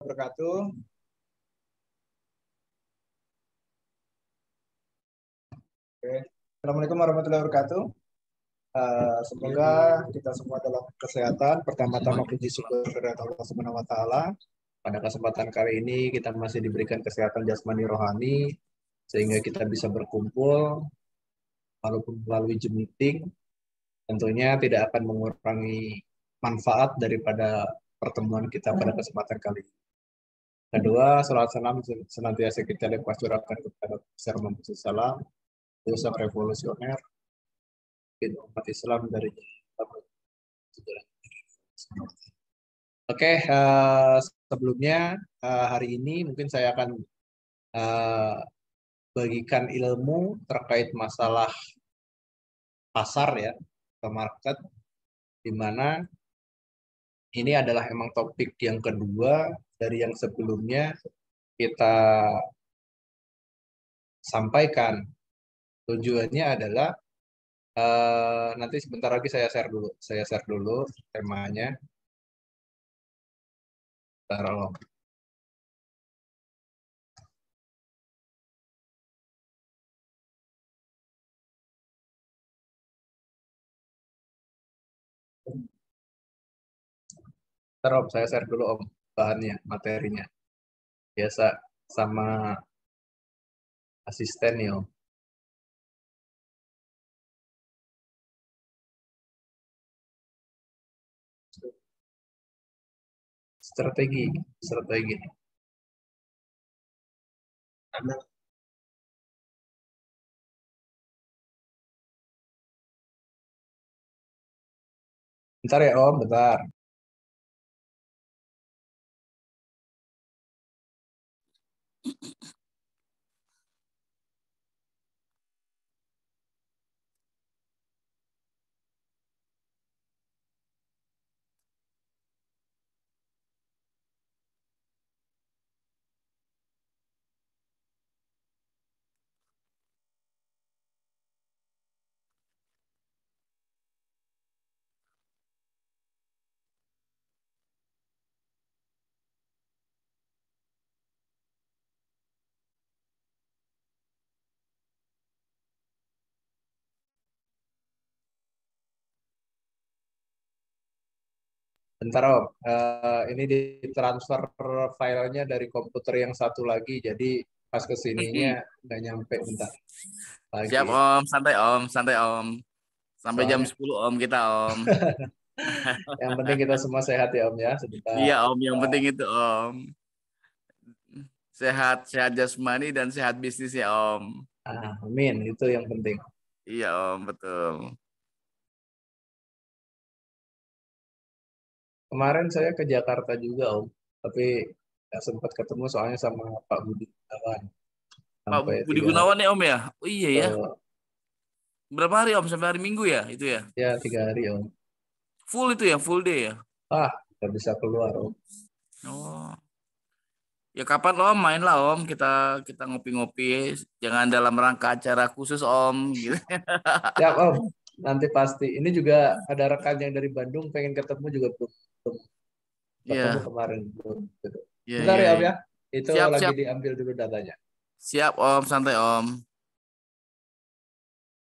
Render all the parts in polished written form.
wabarakatuh. Oke. Assalamualaikum warahmatullahi wabarakatuh. Semoga kita semua dalam kesehatan. Pertama-tama puji syukur kepada Allah Subhanahu wa taala. Pada kesempatan kali ini kita masih diberikan kesehatan jasmani rohani sehingga kita bisa berkumpul walaupun melalui Zoom meeting. Tentunya tidak akan mengurangi manfaat daripada pertemuan kita pada kesempatan kali ini. Kedua, salam salam senantiasa kita limpahkan kepada besar Salam, sosok revolusioner, umat Islam dari sejarah. Oke, sebelumnya hari ini mungkin saya akan bagikan ilmu terkait masalah pasar ya, ke market, di mana ini adalah emang topik yang kedua dari yang sebelumnya kita sampaikan. Tujuannya adalah nanti sebentar lagi saya share dulu. Saya share dulu temanya. Taruh. Taruh, saya share dulu Om bahannya, materinya. Biasa sama asisten nih Om. Strategi. Bentar ya Om, bentar. Bentar Om, ini ditransfer filenya dari komputer yang satu lagi, jadi pas kesininya nggak nyampe, bentar lagi. Siap Om, santai Om, santai Om. Sampai jam Soalnya 10 Om kita Om. yang penting kita semua sehat ya Om ya, Iya sebentar. Om, yang penting itu Om. Sehat, sehat jasmani dan sehat bisnis ya Om. Amin, itu yang penting. Iya Om, betul. Kemarin saya ke Jakarta juga Om, tapi nggak sempat ketemu soalnya sama Pak Budi Gunawan Pak sampai Budi 3 hari. Gunawan ya Om ya? Oh iya ya. Eh, Berapa hari Om? Sampai hari Minggu ya itu ya? ya 3 hari Om. Full itu ya, full day ya? Nggak bisa keluar Om. Oh. Ya kapan Om main lah Om, kita kita ngopi-ngopi. Jangan dalam rangka acara khusus Om gitu. Siap Om, nanti pasti. Ini juga ada rekan yang dari Bandung pengen ketemu juga belum ketemu Iya, kemarin belum. Gitu. iya, Bentar iya, ya Om iya. ya, itu Siap, lagi siap. diambil dulu datanya. Siap Om, santai Om.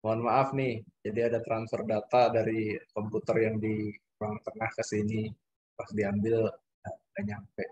Mohon maaf nih, jadi ada transfer data dari komputer yang di ruang tengah ke sini. Pas diambil, nggak nyampe.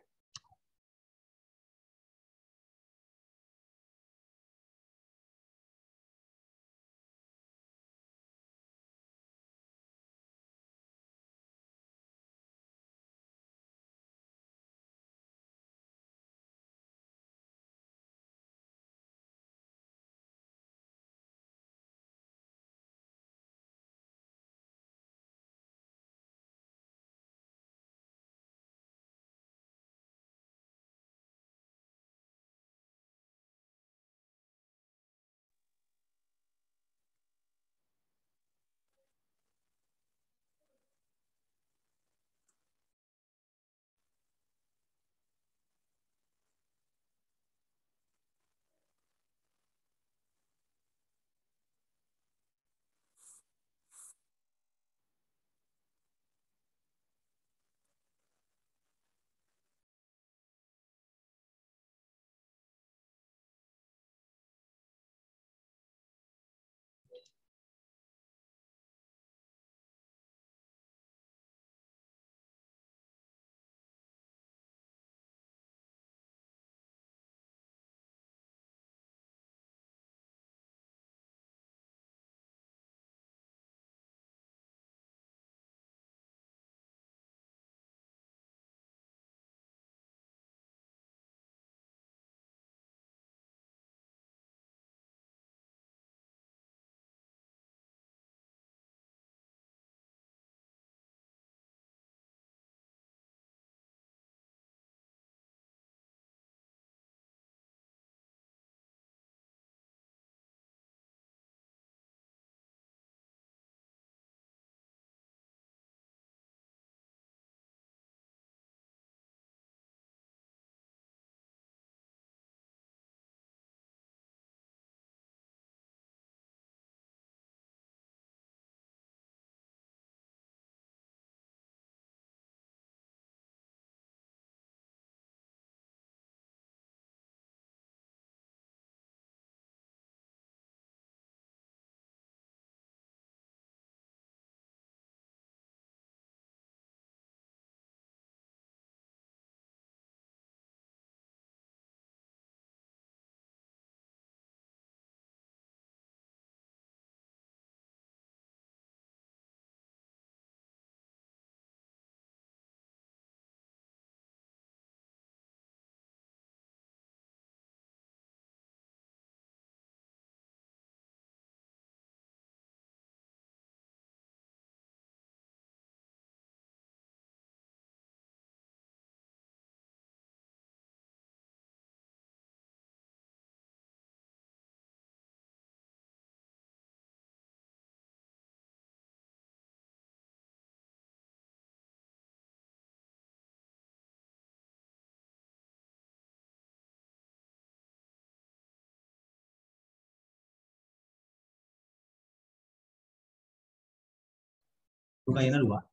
Lumayan dua.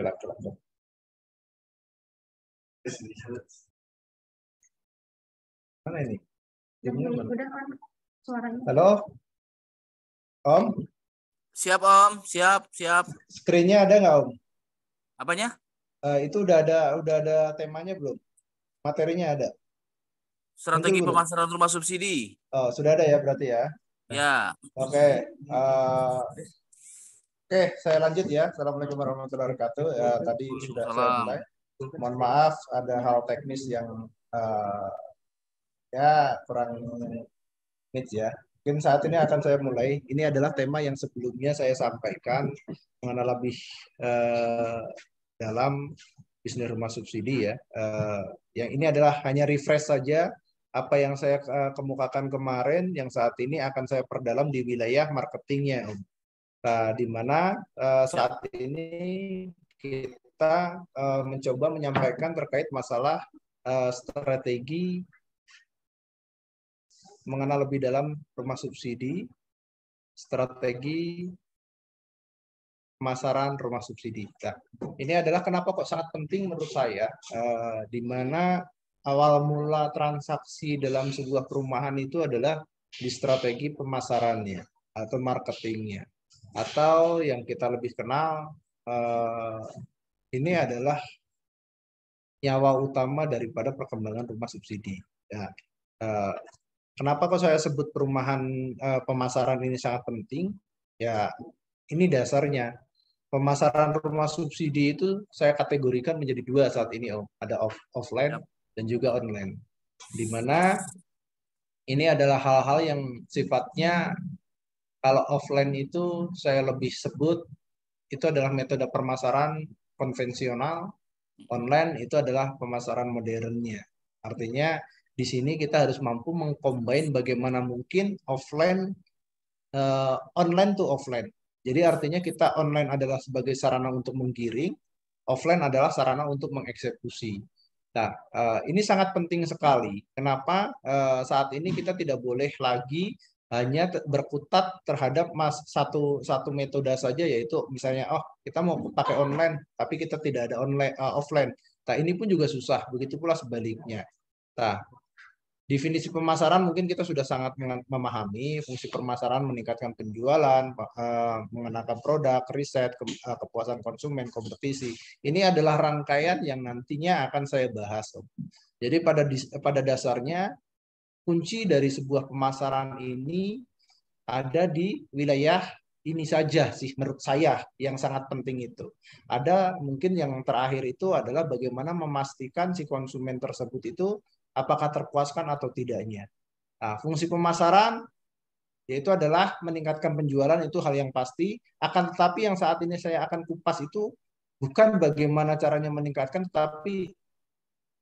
Gelap. Mana ini? Udah kan suaranya. Halo, Om. Siap Om, siap. Screen-nya ada nggak Om? Apanya? Itu udah ada temanya belum? Materinya ada? Strategi Muncul belum? pemasaran rumah subsidi. Oh, sudah ada ya berarti ya. Ya, Oke. Oke, saya lanjut ya. Assalamualaikum warahmatullahi wabarakatuh. Ya, tadi sudah saya Waalaikumsalam. mulai. Mohon maaf, ada hal teknis yang ya kurang match ya. Mungkin saat ini akan saya mulai. Ini adalah tema yang sebelumnya saya sampaikan mengenai lebih eh, dalam bisnis rumah subsidi ya. Yang ini adalah hanya refresh saja apa yang saya kemukakan kemarin, yang saat ini akan saya perdalam di wilayah marketingnya, Om. Nah, di mana saat ini kita mencoba menyampaikan terkait masalah strategi mengenal lebih dalam rumah subsidi, strategi pemasaran rumah subsidi. Nah, ini adalah kenapa kok sangat penting menurut saya, di mana awal mula transaksi dalam sebuah perumahan itu adalah di strategi pemasarannya atau marketingnya, atau yang kita lebih kenal ini adalah nyawa utama daripada perkembangan rumah subsidi. Ya, kenapa kok saya sebut perumahan pemasaran ini sangat penting? Ya, ini dasarnya. Pemasaran rumah subsidi itu saya kategorikan menjadi dua saat ini, Om. Ada offline Siap. dan juga online. Di mana ini adalah hal-hal yang sifatnya kalau offline itu saya lebih sebut itu adalah metode pemasaran konvensional, online itu adalah pemasaran modernnya. Artinya di sini kita harus mampu mengcombine bagaimana mungkin offline online to offline. Jadi artinya kita online adalah sebagai sarana untuk menggiring, offline adalah sarana untuk mengeksekusi. Nah, ini sangat penting sekali. Kenapa saat ini kita tidak boleh lagi hanya berkutat terhadap satu metode saja, yaitu misalnya, oh kita mau pakai online, tapi kita tidak ada online offline. Nah, ini pun juga susah. Begitu pula sebaliknya. Nah, definisi pemasaran mungkin kita sudah sangat memahami fungsi pemasaran meningkatkan penjualan, mengenakan produk, riset, kepuasan konsumen, kompetisi. Ini adalah rangkaian yang nantinya akan saya bahas, Om. Jadi pada dasarnya kunci dari sebuah pemasaran ini ada di wilayah ini saja sih menurut saya yang sangat penting itu. Ada mungkin yang terakhir itu adalah bagaimana memastikan si konsumen tersebut itu apakah terpuaskan atau tidaknya. Nah, fungsi pemasaran yaitu adalah meningkatkan penjualan, itu hal yang pasti. Akan tetapi yang saat ini saya akan kupas itu bukan bagaimana caranya meningkatkan, tetapi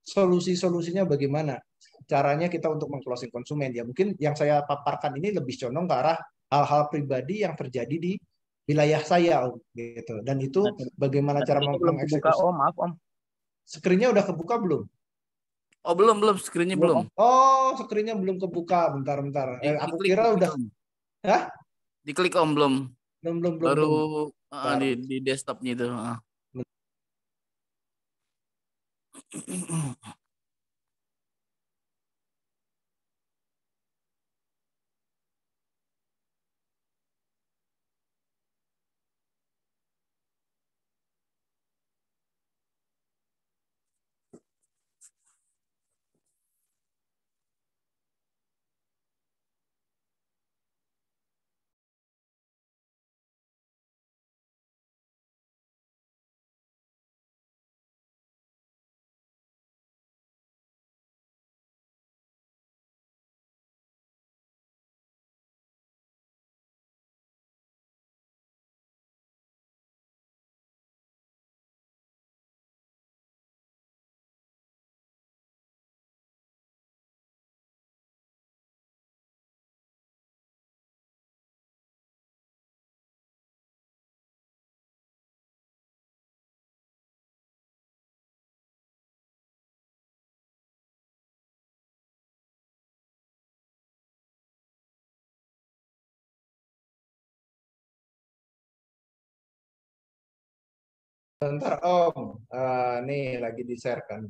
solusi-solusinya bagaimana. Caranya kita untuk mengclosing konsumen. Ya mungkin yang saya paparkan ini lebih condong ke arah hal-hal pribadi yang terjadi di wilayah saya, Om, gitu. Dan itu bagaimana cara belum kebuka, mengeksekusi. oh maaf Om. Screen-nya udah kebuka belum? Oh belum, screen-nya belum. Oh, screen-nya belum kebuka. Bentar. Aku Diklik, kira udah. Om. Hah? Diklik Om belum. Belum. Baru Bentar. di desktopnya itu. Bentar Om, nih lagi di-share kan.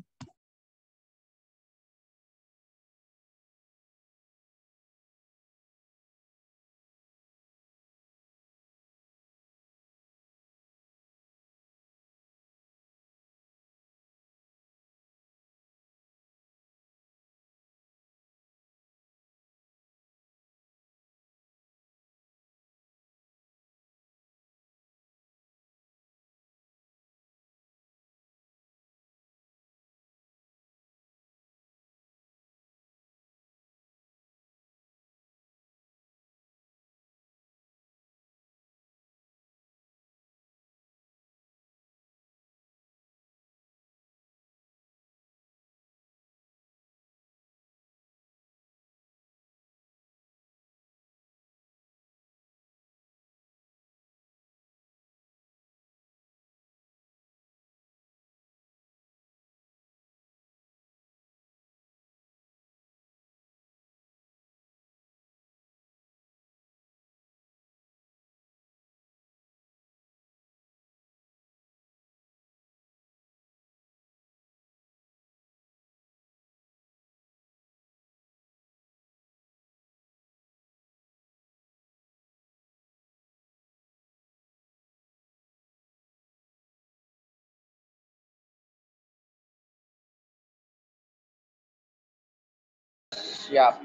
Siap.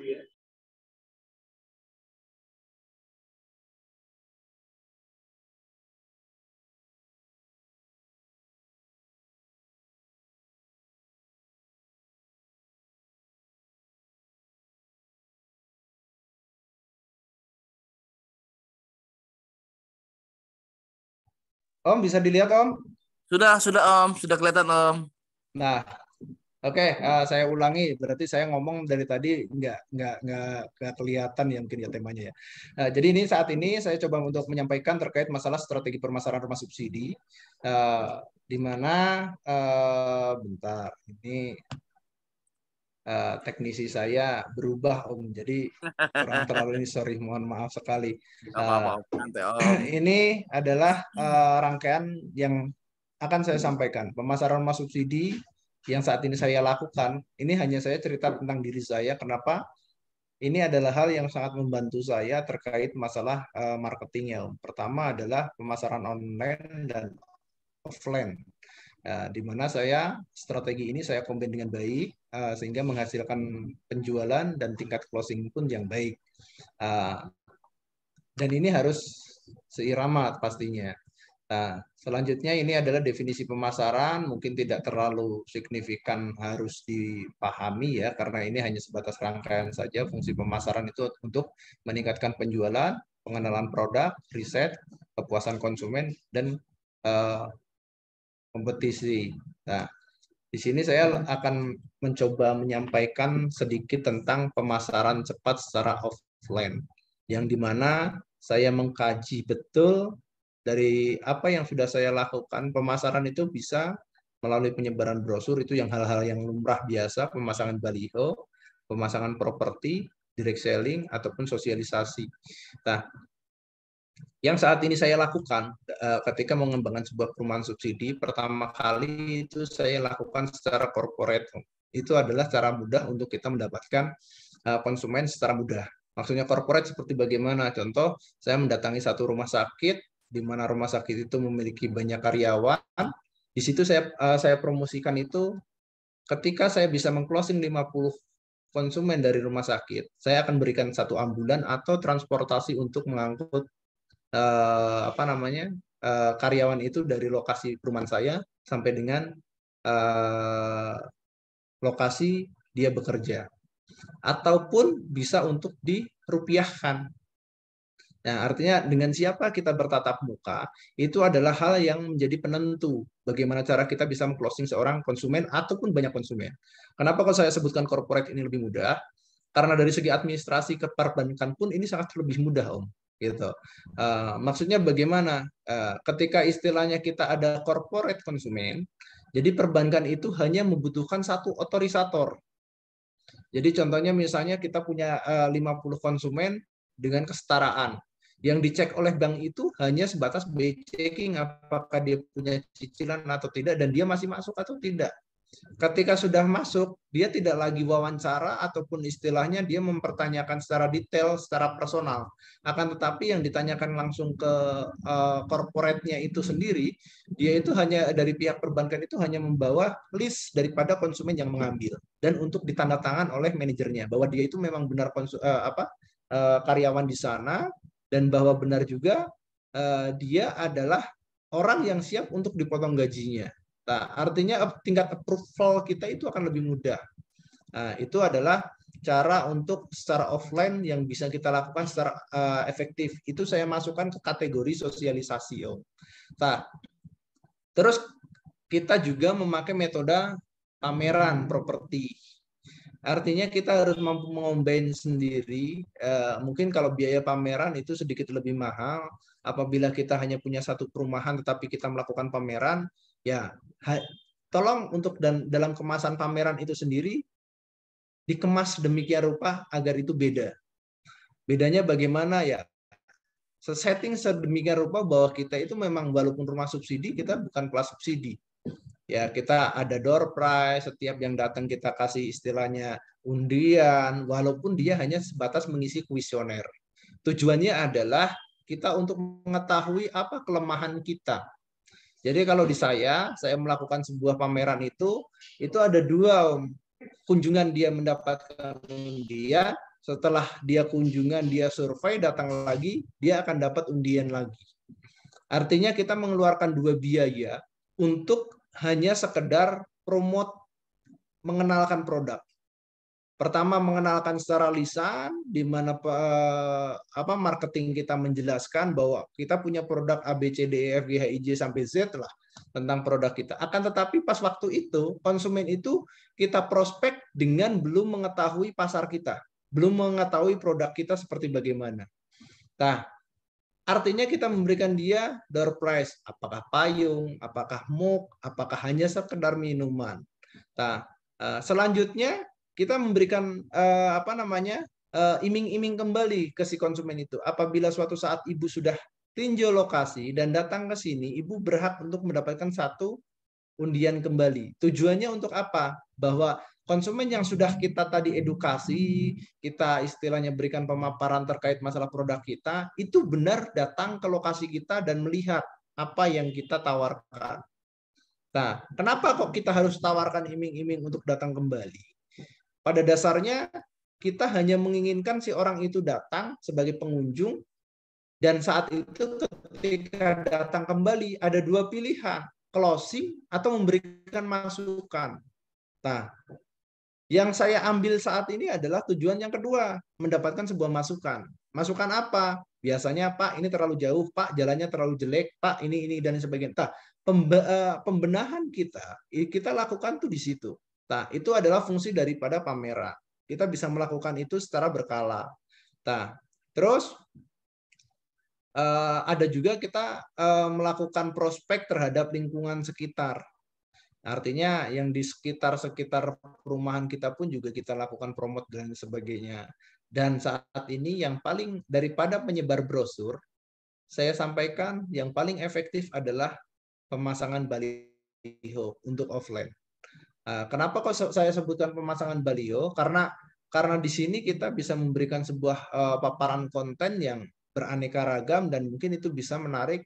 Om bisa dilihat Om? Sudah Om, sudah kelihatan Om. Nah, oke, saya ulangi. Berarti saya ngomong dari tadi nggak kelihatan ya mungkin ya temanya ya. Jadi ini saat ini saya coba untuk menyampaikan terkait masalah strategi permasalahan rumah subsidi, di mana bentar ini teknisi saya berubah Om. Jadi kurang terlalu ini sorry, mohon maaf sekali. Gak apa-apa Om, santai Om. Ini adalah rangkaian yang akan saya sampaikan. Pemasaran rumah subsidi yang saat ini saya lakukan, ini hanya saya cerita tentang diri saya. Kenapa? Ini adalah hal yang sangat membantu saya terkait masalah marketingnya. Pertama adalah pemasaran online dan offline. Di mana saya strategi ini saya combine dengan baik sehingga menghasilkan penjualan dan tingkat closing pun yang baik. Dan ini harus seirama pastinya. Nah, selanjutnya ini adalah definisi pemasaran, mungkin tidak terlalu signifikan harus dipahami ya, karena ini hanya sebatas rangkaian saja. Fungsi pemasaran itu untuk meningkatkan penjualan, pengenalan produk, riset, kepuasan konsumen, dan kompetisi. Nah, di sini saya akan mencoba menyampaikan sedikit tentang pemasaran cepat secara offline, yang dimana saya mengkaji betul dari apa yang sudah saya lakukan. Pemasaran itu bisa melalui penyebaran brosur, itu yang hal-hal yang lumrah biasa, pemasangan baliho, pemasangan properti, direct selling, ataupun sosialisasi. Nah, yang saat ini saya lakukan ketika mengembangkan sebuah perumahan subsidi, pertama kali itu saya lakukan secara corporate. Itu adalah cara mudah untuk kita mendapatkan konsumen secara mudah. Maksudnya corporate seperti bagaimana? Contoh, saya mendatangi satu rumah sakit, di mana rumah sakit itu memiliki banyak karyawan. Di situ saya promosikan itu, ketika saya bisa mengclosing 50 konsumen dari rumah sakit, saya akan berikan satu ambulan atau transportasi untuk mengangkut karyawan itu dari lokasi perumahan saya sampai dengan lokasi dia bekerja, ataupun bisa untuk dirupiahkan. Nah, artinya dengan siapa kita bertatap muka itu adalah hal yang menjadi penentu bagaimana cara kita bisa meng-closing seorang konsumen ataupun banyak konsumen. Kenapa kalau saya sebutkan corporate ini lebih mudah? Karena dari segi administrasi ke perbankan pun ini sangat lebih mudah, Om. Gitu. Maksudnya bagaimana? Ketika istilahnya kita ada corporate konsumen, jadi perbankan itu hanya membutuhkan satu otorisator. Jadi contohnya misalnya kita punya 50 konsumen dengan kesetaraan. Yang dicek oleh bank itu hanya sebatas by checking apakah dia punya cicilan atau tidak dan dia masih masuk atau tidak. Ketika sudah masuk, dia tidak lagi wawancara ataupun istilahnya dia mempertanyakan secara detail, secara personal. Akan tetapi yang ditanyakan langsung ke corporate-nya itu sendiri, dia itu hanya dari pihak perbankan itu hanya membawa list daripada konsumen yang mengambil dan untuk ditandatangan oleh manajernya bahwa dia itu memang benar karyawan di sana dan bahwa benar juga dia adalah orang yang siap untuk dipotong gajinya. Nah, artinya tingkat approval kita itu akan lebih mudah. Nah, itu adalah cara untuk secara offline yang bisa kita lakukan secara efektif. Itu saya masukkan ke kategori sosialisasi, Om. Nah, terus kita juga memakai metode pameran properti. Artinya kita harus mampu mengombine sendiri. Mungkin kalau biaya pameran itu sedikit lebih mahal. Apabila kita hanya punya satu perumahan tetapi kita melakukan pameran, ya tolong untuk dalam kemasan pameran itu sendiri dikemas demikian rupa agar itu beda. Bedanya bagaimana ya? Setting sedemikian rupa bahwa kita itu memang walaupun rumah subsidi, kita bukan kelas subsidi. Ya, kita ada door prize, setiap yang datang kita kasih istilahnya undian, walaupun dia hanya sebatas mengisi kuesioner. Tujuannya adalah kita untuk mengetahui apa kelemahan kita. Jadi kalau di saya melakukan sebuah pameran itu ada dua, kunjungan dia mendapatkan undian, setelah dia kunjungan, dia survei, datang lagi, dia akan dapat undian lagi. Artinya kita mengeluarkan dua biaya untuk hanya sekedar promote, mengenalkan produk. Pertama mengenalkan secara lisan, di mana marketing kita menjelaskan bahwa kita punya produk A, B, C, D, E, F, G, H, I, J sampai Z lah tentang produk kita. Akan tetapi pas waktu itu konsumen itu kita prospek dengan belum mengetahui pasar kita, belum mengetahui produk kita seperti bagaimana. Nah, artinya kita memberikan dia door prize, apakah payung, apakah mug, apakah hanya sekedar minuman. Nah, selanjutnya kita memberikan iming-iming kembali ke si konsumen itu. Apabila suatu saat ibu sudah tinjau lokasi dan datang ke sini, ibu berhak untuk mendapatkan satu undian kembali. Tujuannya untuk apa? Bahwa konsumen yang sudah kita tadi edukasi, kita istilahnya berikan pemaparan terkait masalah produk kita, itu benar datang ke lokasi kita dan melihat apa yang kita tawarkan. Nah, kenapa kok kita harus tawarkan iming-iming untuk datang kembali? Pada dasarnya kita hanya menginginkan si orang itu datang sebagai pengunjung dan saat itu ketika datang kembali ada dua pilihan, closing atau memberikan masukan. Nah, yang saya ambil saat ini adalah tujuan yang kedua, mendapatkan sebuah masukan. Masukan apa? Biasanya, Pak, ini terlalu jauh, Pak, jalannya terlalu jelek, Pak, ini dan sebagainya. Nah, pembenahan kita lakukan tuh di situ. Nah, itu adalah fungsi daripada pameran. Kita bisa melakukan itu secara berkala. Nah, terus ada juga kita melakukan prospek terhadap lingkungan sekitar. Artinya yang di sekitar perumahan kita pun juga kita lakukan promote dan sebagainya. Dan saat ini yang paling daripada penyebar brosur, saya sampaikan yang paling efektif adalah pemasangan baliho untuk offline. Kenapa kok saya sebutkan pemasangan baliho? Karena di sini kita bisa memberikan sebuah paparan konten yang beraneka ragam dan mungkin itu bisa menarik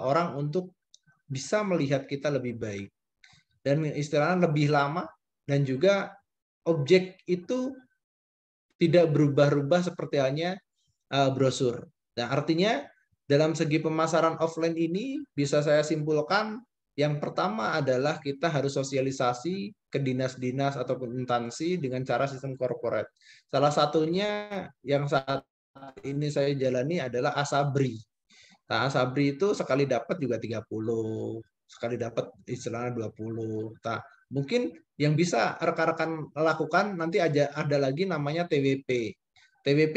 orang untuk bisa melihat kita lebih baik dan istilahnya lebih lama, dan juga objek itu tidak berubah-ubah seperti hanya brosur. Nah, artinya dalam segi pemasaran offline ini bisa saya simpulkan yang pertama adalah kita harus sosialisasi ke dinas-dinas ataupun instansi dengan cara sistem corporate. Salah satunya yang saat ini saya jalani adalah Asabri. Nah, Asabri itu sekali dapat juga 30, sekali dapat istilahnya 20. Nah, mungkin yang bisa rekan-rekan lakukan nanti ada lagi namanya TWP. TWP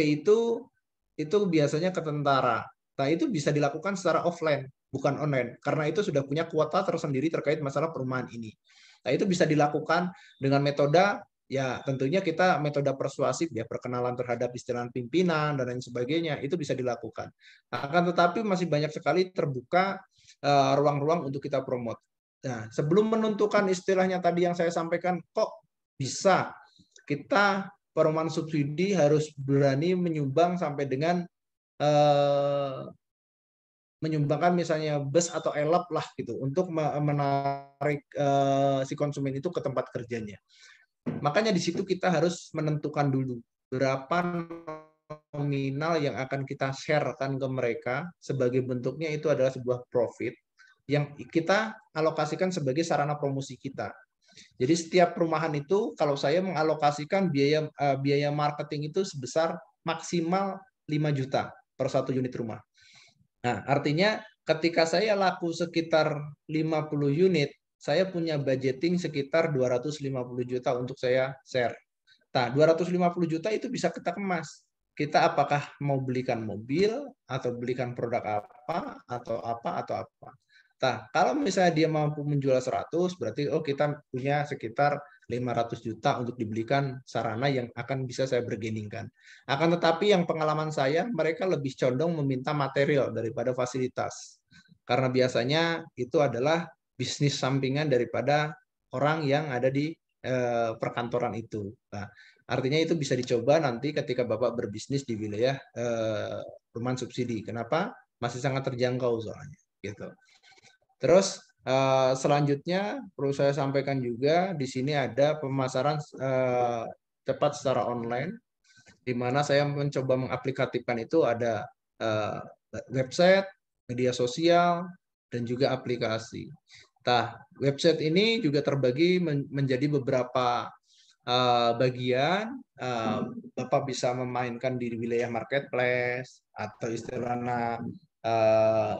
itu biasanya ke tentara. Nah, itu bisa dilakukan secara offline, bukan online, karena itu sudah punya kuota tersendiri terkait masalah perumahan ini. Nah, itu bisa dilakukan dengan metode ya tentunya kita metode persuasif ya, perkenalan terhadap istilah pimpinan dan lain sebagainya itu bisa dilakukan. Akan tetapi masih banyak sekali terbuka ruang-ruang untuk kita promote. Nah, sebelum menentukan istilahnya tadi yang saya sampaikan, kok bisa kita perumahan subsidi harus berani menyumbang sampai dengan menyumbangkan misalnya bus atau elap lah gitu untuk menarik si konsumen itu ke tempat kerjanya. Makanya di situ kita harus menentukan dulu berapa nominal yang akan kita sharekan ke mereka, sebagai bentuknya itu adalah sebuah profit yang kita alokasikan sebagai sarana promosi kita. Jadi setiap perumahan itu kalau saya mengalokasikan biaya marketing itu sebesar maksimal 5 juta per 1 unit rumah. Nah, artinya ketika saya laku sekitar 50 unit, saya punya budgeting sekitar 250 juta untuk saya share. Nah, 250 juta itu bisa kita kemas. Kita apakah mau belikan mobil, atau belikan produk apa, atau apa. Nah, kalau misalnya dia mampu menjual 100, berarti kita punya sekitar 500 juta untuk dibelikan sarana yang akan bisa saya bergeningkan. Akan tetapi yang pengalaman saya, mereka lebih condong meminta material daripada fasilitas. Karena biasanya itu adalah bisnis sampingan daripada orang yang ada di perkantoran itu. Nah, artinya itu bisa dicoba nanti ketika Bapak berbisnis di wilayah perumahan subsidi. Kenapa? Masih sangat terjangkau soalnya. Gitu. Terus selanjutnya perlu saya sampaikan juga di sini ada pemasaran cepat secara online, di mana saya mencoba mengaplikasikan itu ada website, media sosial, dan juga aplikasi. Nah, website ini juga terbagi menjadi beberapa bagian. Bapak bisa memainkan di wilayah marketplace atau istilahnya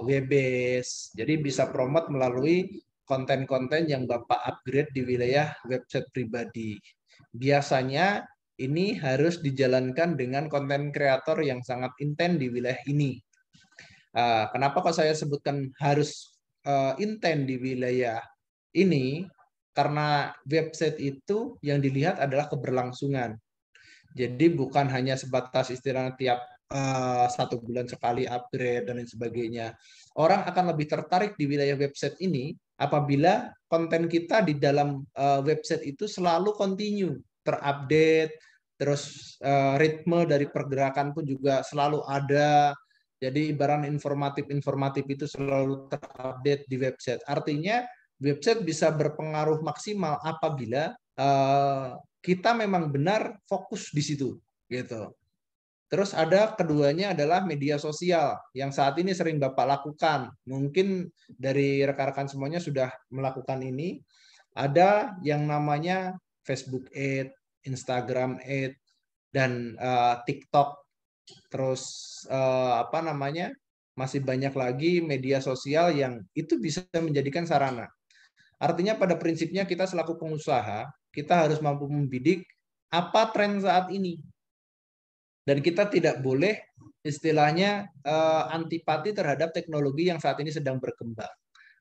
web-based. Jadi bisa promote melalui konten-konten yang Bapak upgrade di wilayah website pribadi. Biasanya ini harus dijalankan dengan konten kreator yang sangat intens di wilayah ini. Kenapa kok saya sebutkan harus intens di wilayah ini? Karena website itu yang dilihat adalah keberlangsungan. Jadi bukan hanya sebatas istilahnya tiap 1 bulan sekali upgrade dan lain sebagainya. Orang akan lebih tertarik di wilayah website ini apabila konten kita di dalam website itu selalu continue, terupdate, terus ritme dari pergerakan pun juga selalu ada. Jadi ibarat informatif itu selalu terupdate di website. Artinya website bisa berpengaruh maksimal apabila kita memang benar fokus di situ, gitu. Terus ada keduanya adalah media sosial yang saat ini sering Bapak lakukan. Mungkin dari rekan-rekan semuanya sudah melakukan ini. Ada yang namanya Facebook Ads, Instagram Ads, dan TikTok. Terus masih banyak lagi media sosial yang itu bisa menjadikan sarana. Artinya pada prinsipnya kita selaku pengusaha, kita harus mampu membidik apa tren saat ini. Dan kita tidak boleh istilahnya antipati terhadap teknologi yang saat ini sedang berkembang.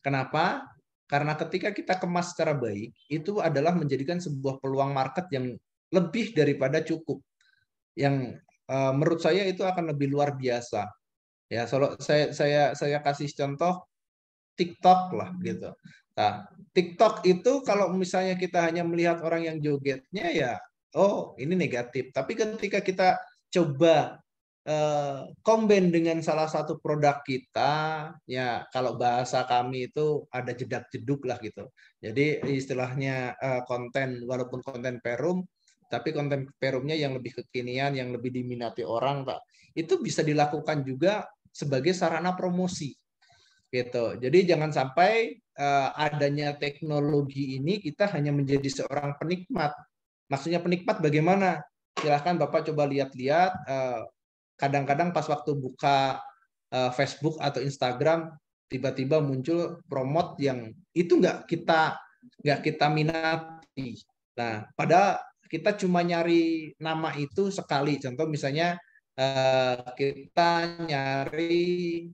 Kenapa? Karena ketika kita kemas secara baik, itu adalah menjadikan sebuah peluang market yang lebih daripada cukup. Yang menurut saya itu akan lebih luar biasa. Ya, kalau saya kasih contoh TikTok lah gitu. Nah, TikTok itu kalau misalnya kita hanya melihat orang yang jogetnya ya, oh ini negatif. Tapi ketika kita coba combine dengan salah satu produk kita, ya kalau bahasa kami itu ada jedak-jeduk lah gitu. Jadi istilahnya konten, walaupun konten perum, tapi konten perumnya yang lebih kekinian, yang lebih diminati orang, Pak. Itu bisa dilakukan juga sebagai sarana promosi. Gitu. Jadi jangan sampai adanya teknologi ini kita hanya menjadi seorang penikmat. Maksudnya penikmat bagaimana? Silahkan Bapak coba lihat-lihat. Kadang-kadang pas waktu buka Facebook atau Instagram, tiba-tiba muncul promote yang itu nggak kita minati. Nah, padahal kita cuma nyari nama itu sekali. Contoh misalnya kita nyari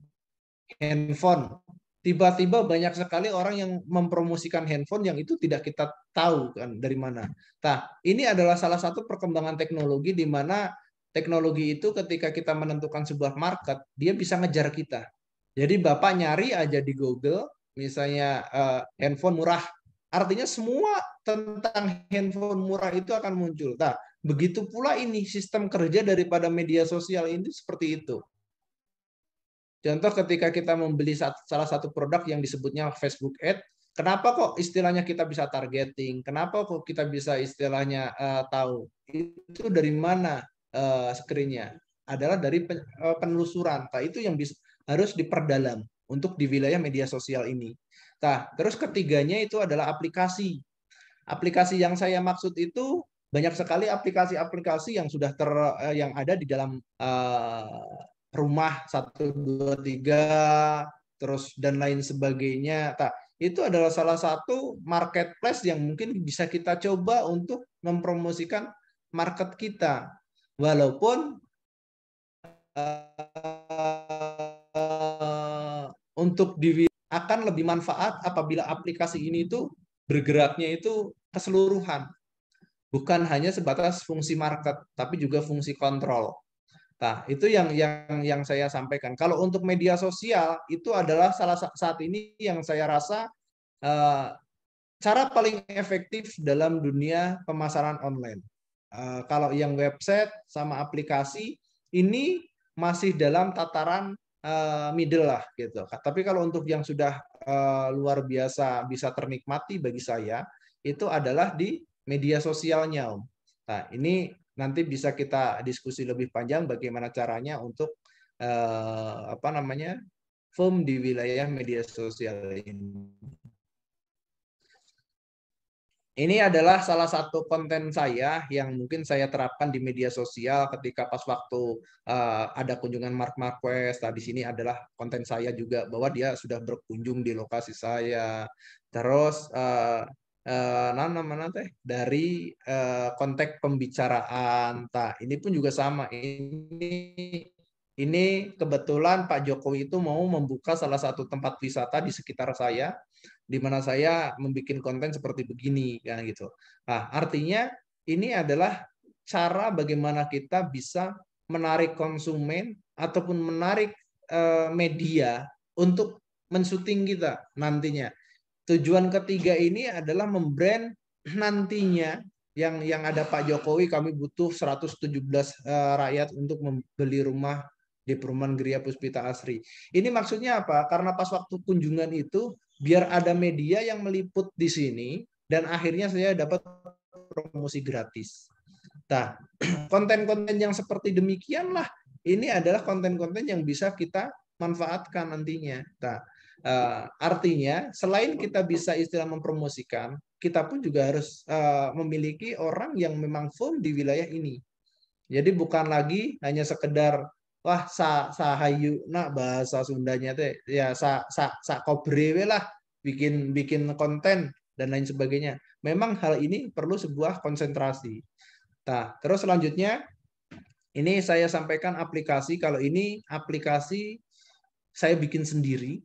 handphone tiba-tiba banyak sekali orang yang mempromosikan handphone yang itu tidak kita tahu kan dari mana. Nah, ini adalah salah satu perkembangan teknologi di mana teknologi itu ketika kita menentukan sebuah market, dia bisa ngejar kita. Jadi Bapak nyari aja di Google, misalnya handphone murah, artinya semua tentang handphone murah itu akan muncul. Nah, begitu pula ini sistem kerja daripada media sosial ini seperti itu. Contoh ketika kita membeli salah satu produk yang disebutnya Facebook Ad, kenapa kok istilahnya kita bisa targeting? Kenapa kok kita bisa istilahnya tahu? Itu dari mana screen-nya? Adalah dari penelusuran. Nah, itu yang harus diperdalam untuk di wilayah media sosial ini. Nah, terus ketiganya itu adalah aplikasi. Aplikasi yang saya maksud itu banyak sekali aplikasi-aplikasi yang sudah yang ada di dalam rumah 1, 2, 3 terus dan lain sebagainya. Nah, itu adalah salah satu marketplace yang mungkin bisa kita coba untuk mempromosikan market kita. Walaupun untuk akan lebih manfaat apabila aplikasi ini itu bergeraknya itu keseluruhan. Bukan hanya sebatas fungsi market, tapi juga fungsi kontrol. Nah, itu yang saya sampaikan. Kalau untuk media sosial itu adalah saat ini yang saya rasa cara paling efektif dalam dunia pemasaran online. Kalau yang website sama aplikasi ini masih dalam tataran middle lah gitu. Tapi kalau untuk yang sudah luar biasa bisa ternikmati bagi saya itu adalah di media sosialnya, Om. Nah, ini nanti bisa kita diskusi lebih panjang bagaimana caranya untuk firm di wilayah media sosial ini. Ini adalah salah satu konten saya yang mungkin saya terapkan di media sosial ketika pas waktu ada kunjungan Mark Marquez. Nah, di sini adalah konten saya juga bahwa dia sudah berkunjung di lokasi saya. Terus dari konteks pembicaraan. Nah, ini pun juga sama. Ini kebetulan Pak Jokowi itu mau membuka salah satu tempat wisata di sekitar saya, di mana saya membuat konten seperti begini kan gitu. Nah, artinya ini adalah cara bagaimana kita bisa menarik konsumen ataupun menarik media untuk mensyuting kita nantinya. Tujuan ketiga ini adalah membrand nantinya yang ada Pak Jokowi, kami butuh 117 rakyat untuk membeli rumah di perumahan Gria Puspita Asri. Ini maksudnya apa? Karena pas waktu kunjungan itu biar ada media yang meliput di sini dan akhirnya saya dapat promosi gratis. Nah, konten-konten yang seperti demikianlah ini adalah konten-konten yang bisa kita manfaatkan nantinya. Nah, artinya selain kita bisa istilah mempromosikan, kita pun juga harus memiliki orang yang memang firm di wilayah ini. Jadi bukan lagi hanya sekedar wah sahayu nak bahasa Sundanya teh ya sa kobrewe lah bikin konten dan lain sebagainya. Memang hal ini perlu sebuah konsentrasi. Nah, terus selanjutnya ini saya sampaikan aplikasi. Kalau ini aplikasi saya bikin sendiri,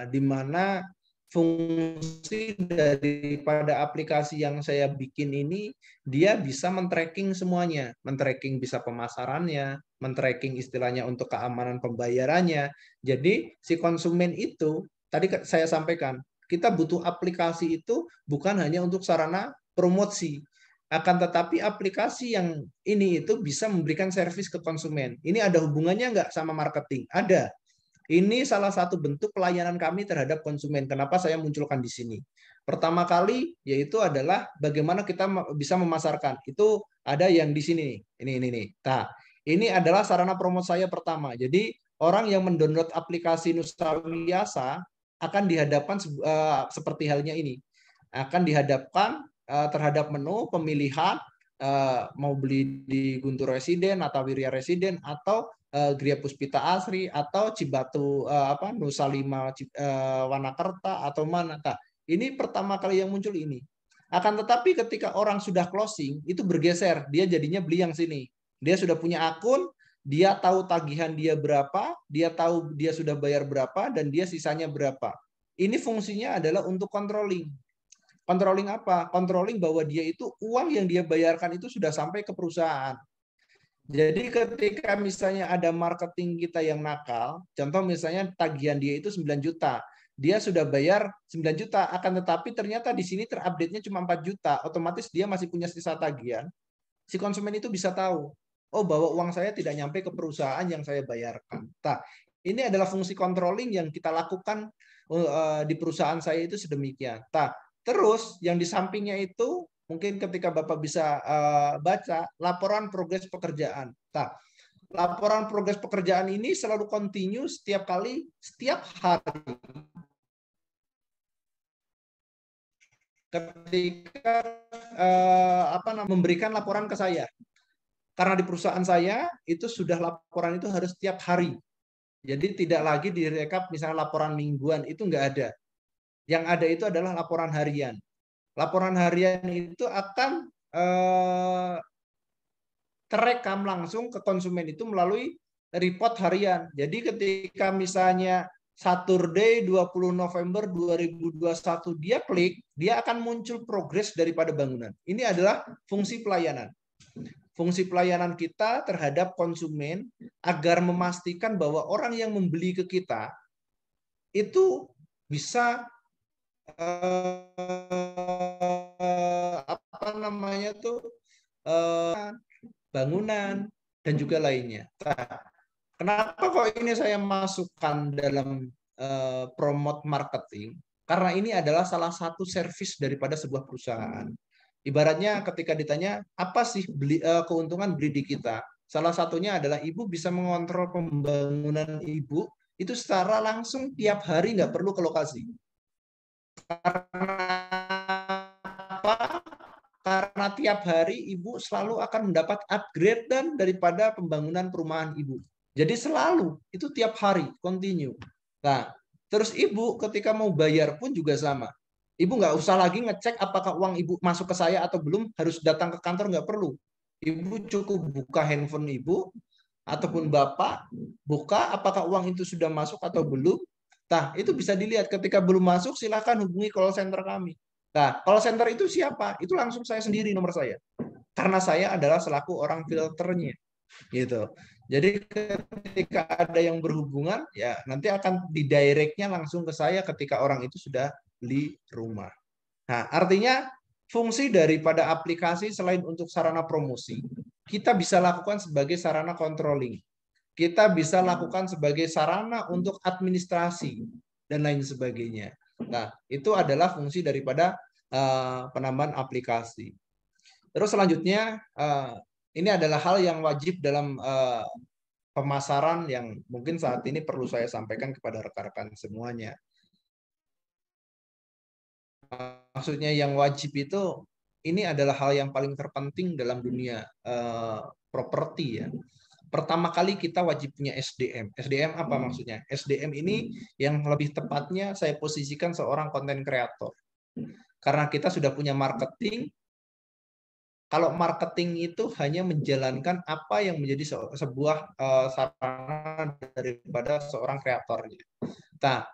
di mana fungsi daripada aplikasi yang saya bikin ini dia bisa men-tracking semuanya, men-tracking bisa pemasarannya, men-tracking istilahnya untuk keamanan pembayarannya. Jadi si konsumen itu tadi saya sampaikan, kita butuh aplikasi itu bukan hanya untuk sarana promosi, akan tetapi aplikasi yang ini itu bisa memberikan servis ke konsumen. Ini ada hubungannya nggak sama marketing? Ada. Ini salah satu bentuk pelayanan kami terhadap konsumen. Kenapa saya munculkan di sini? Pertama kali yaitu adalah bagaimana kita bisa memasarkan. Itu ada yang di sini. Ini. Nah, ini adalah sarana promo saya pertama. Jadi orang yang mendownload aplikasi Nusawiasa akan dihadapkan seperti halnya ini. Akan dihadapkan terhadap menu pemilihan mau beli di Guntur Residen atau Wirya Residen atau Gria Puspita Asri atau Cibatu Nusa Lima Wanakerta atau mana. Nah, ini pertama kali yang muncul ini. Akan tetapi ketika orang sudah closing itu bergeser, dia jadinya beli yang sini. Dia sudah punya akun, dia tahu tagihan dia berapa, dia tahu dia sudah bayar berapa, dan dia sisanya berapa. Ini fungsinya adalah untuk controlling. Controlling apa? Controlling bahwa dia itu uang yang dia bayarkan itu sudah sampai ke perusahaan. Jadi ketika misalnya ada marketing kita yang nakal, contoh misalnya tagihan dia itu 9 juta, dia sudah bayar 9 juta, akan tetapi ternyata di sini terupdate-nya cuma 4 juta, otomatis dia masih punya sisa tagihan. Si konsumen itu bisa tahu, oh bahwa uang saya tidak nyampe ke perusahaan yang saya bayarkan. Nah, ini adalah fungsi controlling yang kita lakukan di perusahaan saya itu sedemikian. Nah, terus yang di sampingnya itu mungkin ketika Bapak bisa baca laporan progres pekerjaan. Nah, laporan progres pekerjaan ini selalu continue setiap kali, setiap hari. Ketika memberikan laporan ke saya. Karena di perusahaan saya itu sudah laporan itu harus setiap hari. Jadi tidak lagi direkap misalnya laporan mingguan, itu nggak ada. Yang ada itu adalah laporan harian. Laporan harian itu akan terekam langsung ke konsumen itu melalui report harian. Jadi ketika misalnya Saturday 20 November 2021 dia klik, dia akan muncul progres daripada bangunan. Ini adalah fungsi pelayanan. Fungsi pelayanan kita terhadap konsumen agar memastikan bahwa orang yang membeli ke kita itu bisa bangunan dan juga lainnya. Nah, kenapa kok ini saya masukkan dalam promote marketing? Karena ini adalah salah satu servis daripada sebuah perusahaan. Ibaratnya ketika ditanya, apa sih keuntungan beli di kita? Salah satunya adalah ibu bisa mengontrol pembangunan ibu itu secara langsung tiap hari, nggak perlu ke lokasi. Karena apa? Karena tiap hari ibu selalu akan mendapat upgrade dan daripada pembangunan perumahan ibu. Jadi selalu, itu tiap hari, continue. Nah, terus ibu ketika mau bayar pun juga sama. Ibu nggak usah lagi ngecek apakah uang ibu masuk ke saya atau belum, harus datang ke kantor, nggak perlu. Ibu cukup buka handphone ibu, ataupun bapak, buka apakah uang itu sudah masuk atau belum. Nah, itu bisa dilihat. Ketika belum masuk, silakan hubungi call center kami. Nah, call center itu siapa? Itu langsung saya sendiri nomor saya. Karena saya adalah selaku orang filternya. Gitu. Jadi ketika ada yang berhubungan, ya nanti akan didirectnya langsung ke saya ketika orang itu sudah beli rumah. Nah, artinya fungsi daripada aplikasi selain untuk sarana promosi, kita bisa lakukan sebagai sarana controlling. Kita bisa lakukan sebagai sarana untuk administrasi dan lain sebagainya. Nah, itu adalah fungsi daripada penambahan aplikasi. Terus selanjutnya, ini adalah hal yang wajib dalam pemasaran yang mungkin saat ini perlu saya sampaikan kepada rekan-rekan semuanya. Maksudnya yang wajib itu, ini adalah hal yang paling terpenting dalam dunia properti ya. Pertama kali kita wajib punya SDM. SDM apa maksudnya? SDM ini yang lebih tepatnya saya posisikan seorang konten kreator. Karena kita sudah punya marketing, kalau marketing itu hanya menjalankan apa yang menjadi sebuah sarana daripada seorang kreator. Nah,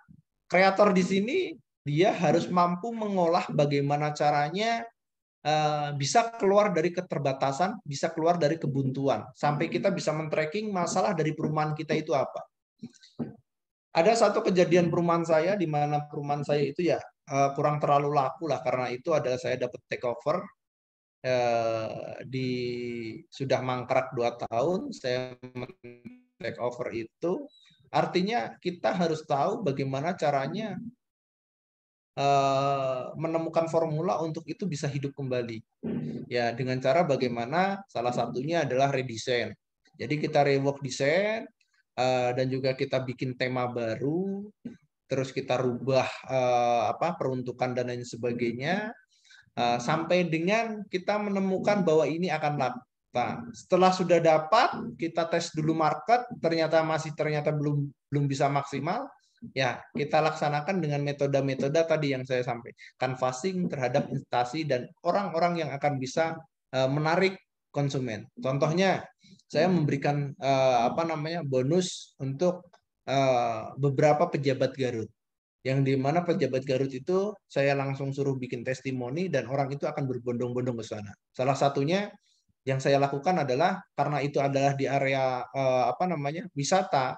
kreator di sini dia harus mampu mengolah bagaimana caranya bisa keluar dari keterbatasan, bisa keluar dari kebuntuan, sampai kita bisa men-tracking masalah dari perumahan kita itu apa. Ada satu kejadian perumahan saya, di mana perumahan saya itu ya kurang terlalu laku lah, karena itu adalah saya dapat take over, sudah mangkrak 2 tahun, saya take over itu, artinya kita harus tahu bagaimana caranya menemukan formula untuk itu bisa hidup kembali. Ya, dengan cara bagaimana, salah satunya adalah redesign. Jadi kita rework desain, dan juga kita bikin tema baru, terus kita rubah peruntukan dan lain sebagainya, sampai dengan kita menemukan bahwa ini akan laku. Nah, setelah sudah dapat, kita tes dulu market, ternyata belum bisa maksimal. Ya, kita laksanakan dengan metode-metode tadi yang saya sampaikan, canvassing terhadap instansi dan orang-orang yang akan bisa menarik konsumen. Contohnya, saya memberikan bonus untuk beberapa pejabat Garut. Yang di mana pejabat Garut itu saya langsung suruh bikin testimoni dan orang itu akan berbondong-bondong ke sana. Salah satunya yang saya lakukan adalah karena itu adalah di area wisata,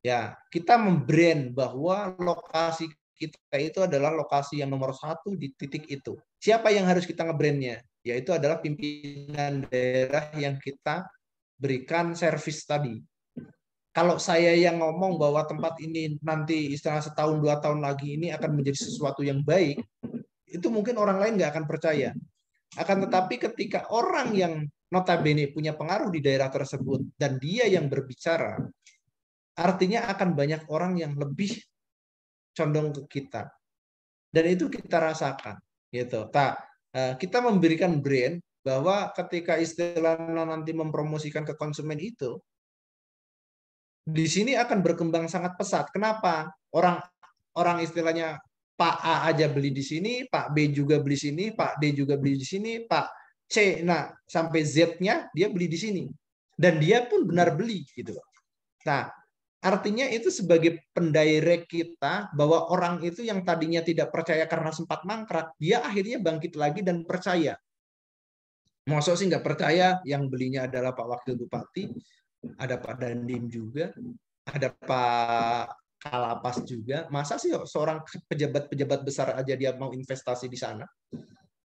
ya kita membrand bahwa lokasi kita itu adalah lokasi yang nomor 1 di titik itu. Siapa yang harus kita ngebrandnya? Yaitu adalah pimpinan daerah yang kita berikan servis tadi. Kalau saya yang ngomong bahwa tempat ini nanti istilah setahun 2 tahun lagi ini akan menjadi sesuatu yang baik, itu mungkin orang lain nggak akan percaya. Akan tetapi ketika orang yang notabene punya pengaruh di daerah tersebut dan dia yang berbicara, artinya akan banyak orang yang lebih condong ke kita. Dan itu kita rasakan. Gitu. Kita memberikan brand bahwa ketika istilahnya nanti mempromosikan ke konsumen itu, di sini akan berkembang sangat pesat. Kenapa? Orang istilahnya Pak A aja beli di sini, Pak B juga beli di sini, Pak D juga beli di sini, Pak C, nah sampai Z-nya dia beli di sini. Dan dia pun benar beli gitu. Nah, artinya itu sebagai pendirect kita bahwa orang itu yang tadinya tidak percaya karena sempat mangkrak, dia akhirnya bangkit lagi dan percaya. Maksud sih nggak percaya, yang belinya adalah Pak Wakil Bupati, ada Pak Dandim juga, ada Pak Kalapas juga. Masa sih seorang pejabat-pejabat besar aja dia mau investasi di sana,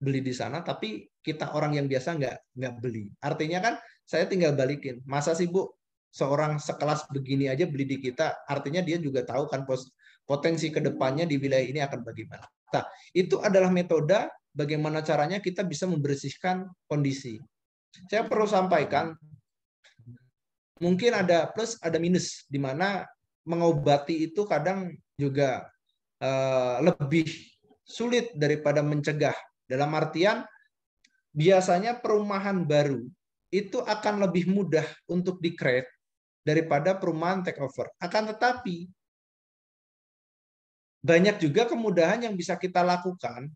beli di sana, tapi kita orang yang biasa nggak beli. Artinya kan saya tinggal balikin. Masa sih Bu, seorang sekelas begini aja beli di kita, artinya dia juga tahu kan potensi kedepannya di wilayah ini akan bagaimana. Nah, itu adalah metode bagaimana caranya kita bisa membersihkan kondisi. Saya perlu sampaikan, mungkin ada plus, ada minus, di mana mengobati itu kadang juga lebih sulit daripada mencegah. Dalam artian, biasanya perumahan baru itu akan lebih mudah untuk di-create daripada perumahan takeover. Akan tetapi, banyak juga kemudahan yang bisa kita lakukan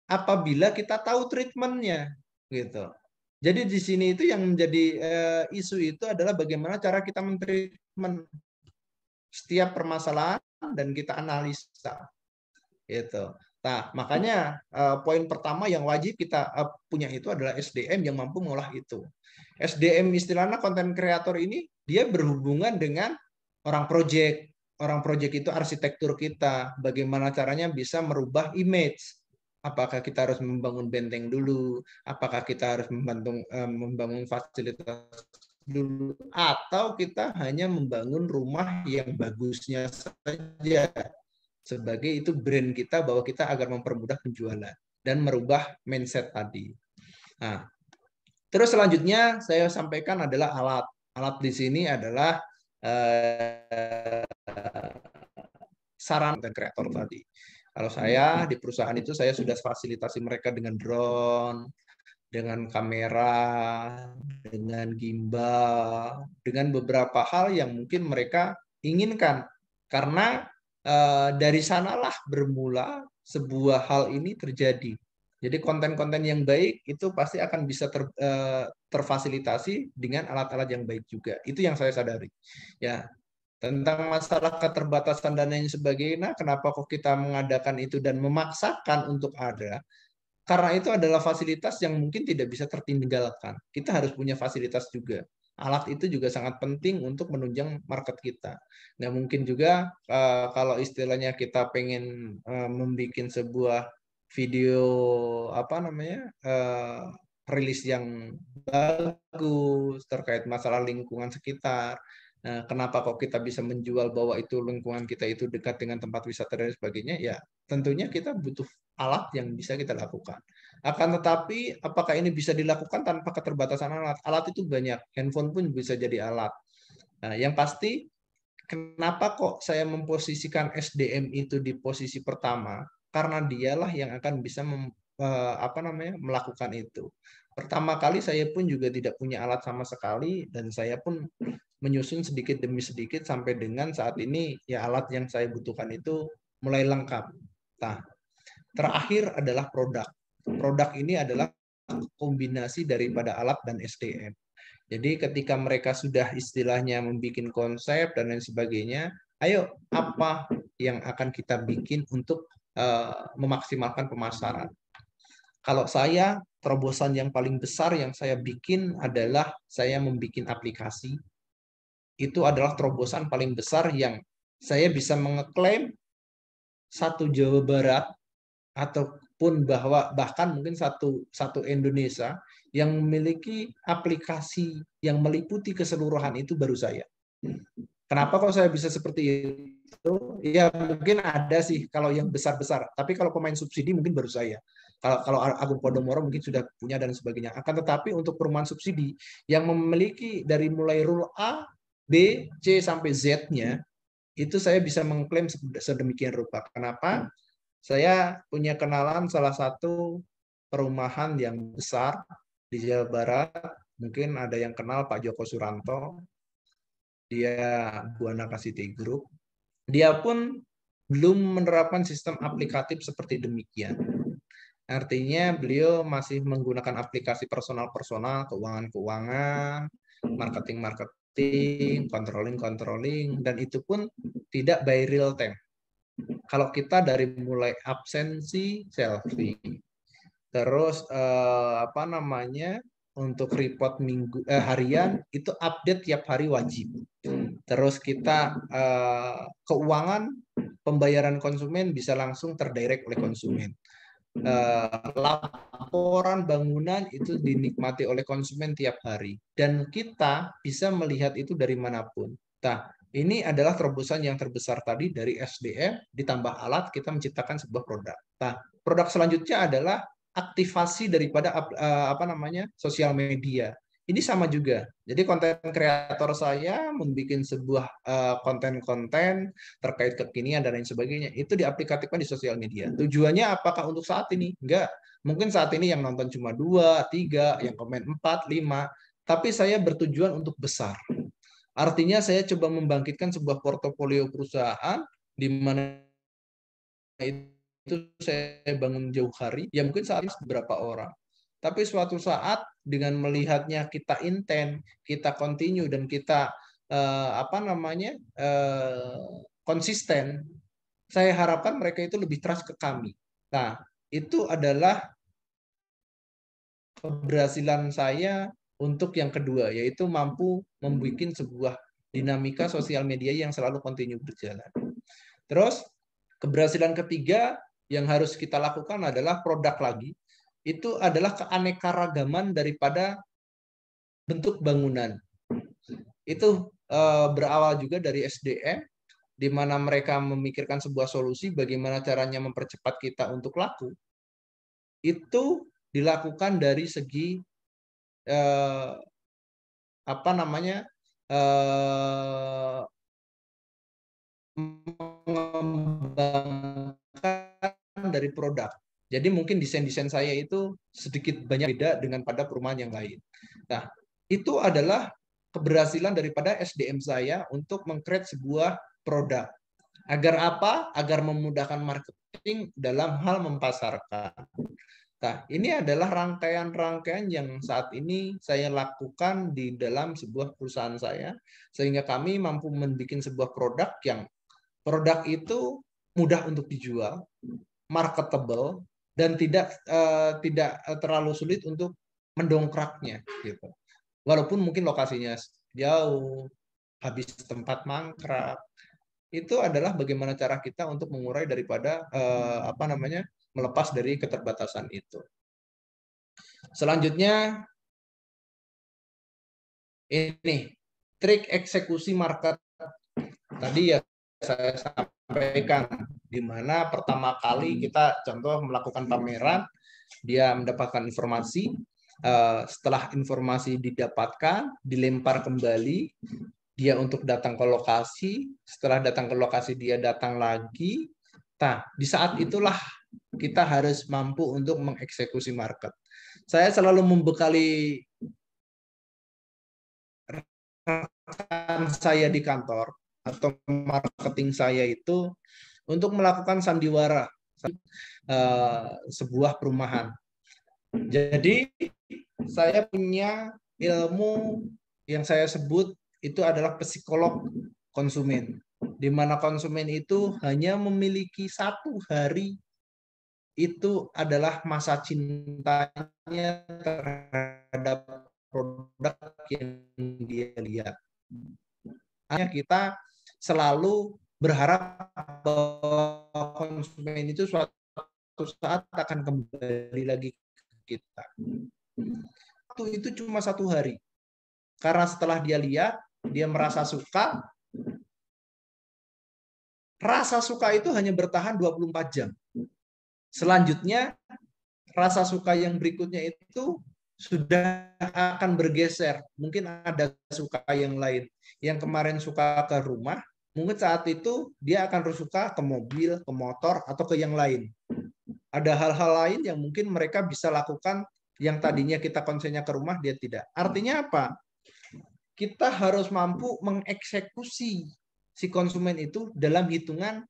apabila kita tahu treatmentnya, gitu. Jadi di sini itu yang menjadi isu itu adalah bagaimana cara kita mentreatment setiap permasalahan dan kita analisa, gitu. Nah, makanya poin pertama yang wajib kita punya itu adalah SDM yang mampu mengolah itu. SDM istilahnya konten kreator ini dia berhubungan dengan orang project. Orang project itu arsitektur kita, bagaimana caranya bisa merubah image. Apakah kita harus membangun benteng dulu, apakah kita harus membangun fasilitas dulu, atau kita hanya membangun rumah yang bagusnya saja. Sebagai itu brand kita bahwa kita agar mempermudah penjualan dan merubah mindset tadi. Nah, terus selanjutnya saya sampaikan adalah alat. Alat di sini adalah saran konten kreator tadi. Kalau saya di perusahaan itu saya sudah fasilitasi mereka dengan drone, dengan kamera, dengan gimbal, dengan beberapa hal yang mungkin mereka inginkan. Karena dari sanalah bermula sebuah hal ini terjadi. Jadi konten-konten yang baik itu pasti akan bisa terfasilitasi dengan alat-alat yang baik juga. Itu yang saya sadari. Ya, tentang masalah keterbatasan dan lain sebagainya, kenapa kok kita mengadakan itu dan memaksakan untuk ada? Karena itu adalah fasilitas yang mungkin tidak bisa tertinggalkan. Kita harus punya fasilitas juga. Alat itu juga sangat penting untuk menunjang market kita. Nggak mungkin juga kalau istilahnya kita pengen membuat sebuah video rilis yang bagus terkait masalah lingkungan sekitar. Kenapa kok kita bisa menjual bahwa itu lingkungan kita itu dekat dengan tempat wisata dan sebagainya? Ya, tentunya kita butuh alat yang bisa kita lakukan. Akan tetapi, apakah ini bisa dilakukan tanpa keterbatasan alat? Alat itu banyak. Handphone pun bisa jadi alat. Nah, yang pasti, kenapa kok saya memposisikan SDM itu di posisi pertama? Karena dialah yang akan bisa melakukan itu. Pertama kali saya pun juga tidak punya alat sama sekali dan saya pun menyusun sedikit demi sedikit sampai dengan saat ini ya alat yang saya butuhkan itu mulai lengkap. Nah, terakhir adalah produk. Produk ini adalah kombinasi daripada alat dan SDM. Jadi ketika mereka sudah istilahnya membuat konsep dan lain sebagainya, ayo apa yang akan kita bikin untuk memaksimalkan pemasaran. Kalau saya, terobosan yang paling besar yang saya bikin adalah saya membuat aplikasi. Itu adalah terobosan paling besar yang saya bisa mengeklaim satu Jawa Barat ataupun bahkan mungkin satu Indonesia yang memiliki aplikasi yang meliputi keseluruhan itu baru saya. Kenapa kok saya bisa seperti itu? Ya mungkin ada sih kalau yang besar-besar, tapi kalau pemain subsidi mungkin baru saya. Kalau Agung Podomoro mungkin sudah punya dan sebagainya. Akan tetapi untuk perumahan subsidi yang memiliki dari mulai rule A, B, C sampai Z-nya, itu saya bisa mengklaim sedemikian rupa. Kenapa? Saya punya kenalan salah satu perumahan yang besar di Jawa Barat. Mungkin ada yang kenal Pak Joko Suranto. Dia Buana City Group. Dia pun belum menerapkan sistem aplikatif seperti demikian. Artinya beliau masih menggunakan aplikasi personal-personal, keuangan-keuangan, marketing-marketing, controlling, dan itu pun tidak by real time. Kalau kita dari mulai absensi, selfie, terus untuk report harian itu update tiap hari wajib. Terus kita keuangan pembayaran konsumen bisa langsung terdirect oleh konsumen. Laporan bangunan itu dinikmati oleh konsumen tiap hari dan kita bisa melihat itu dari manapun. Nah, ini adalah terobosan yang terbesar tadi dari SDM ditambah alat kita menciptakan sebuah produk. Nah, produk selanjutnya adalah aktivasi daripada sosial media. Ini sama juga. Jadi konten kreator saya membuat sebuah konten-konten terkait kekinian dan lain sebagainya. Itu diaplikasikan di sosial media. Tujuannya apakah untuk saat ini? Enggak. Mungkin saat ini yang nonton cuma 2, 3, yang komen 4, 5. Tapi saya bertujuan untuk besar. Artinya saya coba membangkitkan sebuah portofolio perusahaan di mana itu saya bangun jauh hari. Ya mungkin saat ini beberapa orang. Tapi suatu saat dengan melihatnya kita intent, kita continue dan kita konsisten, saya harapkan mereka itu lebih trust ke kami. Nah, itu adalah keberhasilan saya untuk yang kedua, yaitu mampu membuat sebuah dinamika sosial media yang selalu continue berjalan. Terus keberhasilan ketiga yang harus kita lakukan adalah produk lagi. Itu adalah keanekaragaman daripada bentuk bangunan. Itu berawal juga dari SDM, di mana mereka memikirkan sebuah solusi bagaimana caranya mempercepat kita untuk laku. Itu dilakukan dari segi mengembangkan dari produk. Jadi mungkin desain-desain saya itu sedikit banyak beda dengan pada perumahan yang lain. Nah, itu adalah keberhasilan daripada SDM saya untuk meng-create sebuah produk. Agar apa? Agar memudahkan marketing dalam hal mempasarkan. Nah, ini adalah rangkaian-rangkaian yang saat ini saya lakukan di dalam sebuah perusahaan saya, sehingga kami mampu membuat sebuah produk yang produk itu mudah untuk dijual, marketable, dan tidak terlalu sulit untuk mendongkraknya gitu. Walaupun mungkin lokasinya jauh, habis tempat mangkrak, itu adalah bagaimana cara kita untuk mengurai daripada melepas dari keterbatasan itu. Selanjutnya ini trik eksekusi market. Tadi ya saya sampaikan di mana pertama kali kita contoh melakukan pameran, dia mendapatkan informasi, setelah informasi didapatkan, dilempar kembali, dia untuk datang ke lokasi, setelah datang ke lokasi dia datang lagi. Nah, di saat itulah kita harus mampu untuk mengeksekusi market. Saya selalu membekali rekan saya di kantor atau marketing saya itu untuk melakukan sandiwara sebuah perumahan. Jadi saya punya ilmu yang saya sebut itu adalah psikolog konsumen, di mana konsumen itu hanya memiliki 1 hari itu adalah masa cintanya terhadap produk yang dia lihat. Hanya kita selalu berharap bahwa konsumen itu suatu saat akan kembali lagi ke kita. Itu cuma 1 hari. Karena setelah dia lihat, dia merasa suka. Rasa suka itu hanya bertahan 24 jam. Selanjutnya, rasa suka yang berikutnya itu sudah akan bergeser. Mungkin ada suka yang lain. Yang kemarin suka ke rumah, mungkin saat itu dia akan suka ke mobil, ke motor, atau ke yang lain. Ada hal-hal lain yang mungkin mereka bisa lakukan yang tadinya kita konsennya ke rumah, dia tidak. Artinya apa? Kita harus mampu mengeksekusi si konsumen itu dalam hitungan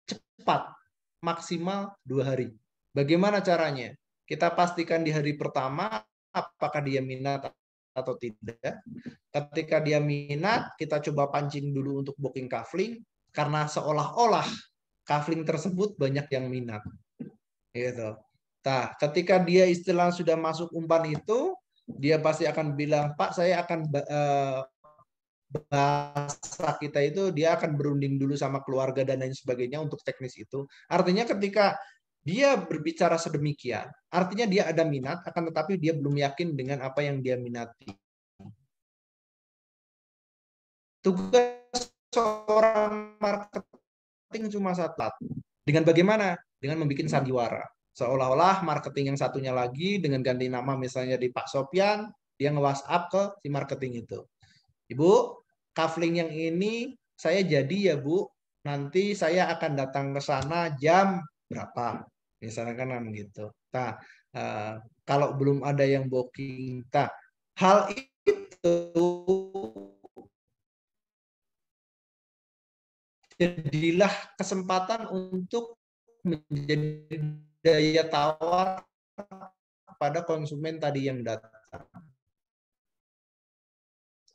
cepat, maksimal 2 hari. Bagaimana caranya? Kita pastikan di hari pertama apakah dia minat atau tidak. Ketika dia minat, kita coba pancing dulu untuk booking kafling, karena seolah-olah kafling tersebut banyak yang minat. Gitu. Nah, ketika dia istilah sudah masuk umpan itu, dia pasti akan bilang, Pak, saya akan bahasa kita itu dia akan berunding dulu sama keluarga dan lain sebagainya untuk teknis itu. Artinya ketika dia berbicara sedemikian, artinya dia ada minat, akan tetapi dia belum yakin dengan apa yang dia minati. Tugas seorang marketing cuma satu. Dengan bagaimana? Dengan membuat sandiwara. Seolah-olah marketing yang satunya lagi dengan ganti nama misalnya di Pak Sopyan, dia nge-WhatsApp ke si marketing itu. Ibu, kafling yang ini saya jadi ya Bu, nanti saya akan datang ke sana jam berapa? Misalnya kan gitu. Nah, kalau belum ada yang booking, nah, hal itu jadilah kesempatan untuk menjadi daya tawar pada konsumen tadi yang datang.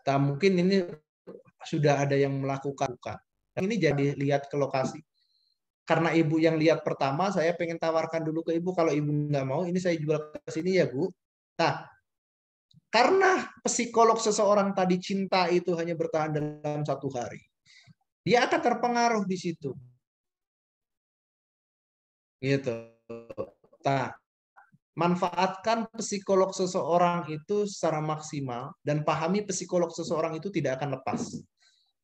Nah, mungkin ini sudah ada yang melakukan. Ini jadi lihat ke lokasi. Karena ibu yang lihat pertama, saya pengen tawarkan dulu ke ibu. Kalau ibu nggak mau, ini saya jual ke sini ya Bu. Nah, karena psikolog seseorang tadi cinta itu hanya bertahan dalam 1 hari, dia akan terpengaruh di situ. Gitu. Nah, manfaatkan psikolog seseorang itu secara maksimal dan pahami psikolog seseorang itu tidak akan lepas.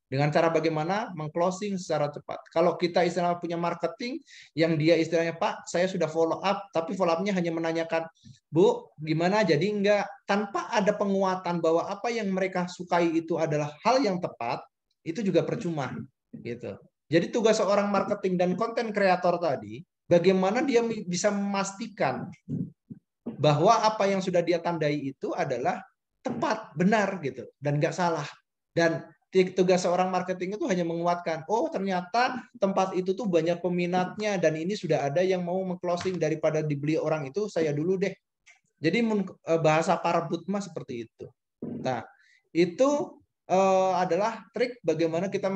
Dengan cara bagaimana? Mengclosing secara cepat. Kalau kita istilahnya punya marketing yang dia istilahnya, Pak, saya sudah follow up, tapi follow up-nya hanya menanyakan, Bu, gimana jadi enggak? Tanpa ada penguatan bahwa apa yang mereka sukai itu adalah hal yang tepat, itu juga percuma. Gitu. Jadi tugas seorang marketing dan konten kreator tadi, bagaimana dia bisa memastikan bahwa apa yang sudah dia tandai itu adalah tepat, benar gitu, dan nggak salah. Dan tugas seorang marketing itu hanya menguatkan, oh ternyata tempat itu tuh banyak peminatnya dan ini sudah ada yang mau meng-closing, daripada dibeli orang itu saya dulu deh. Jadi bahasa para butma seperti itu. Nah, itu adalah trik bagaimana kita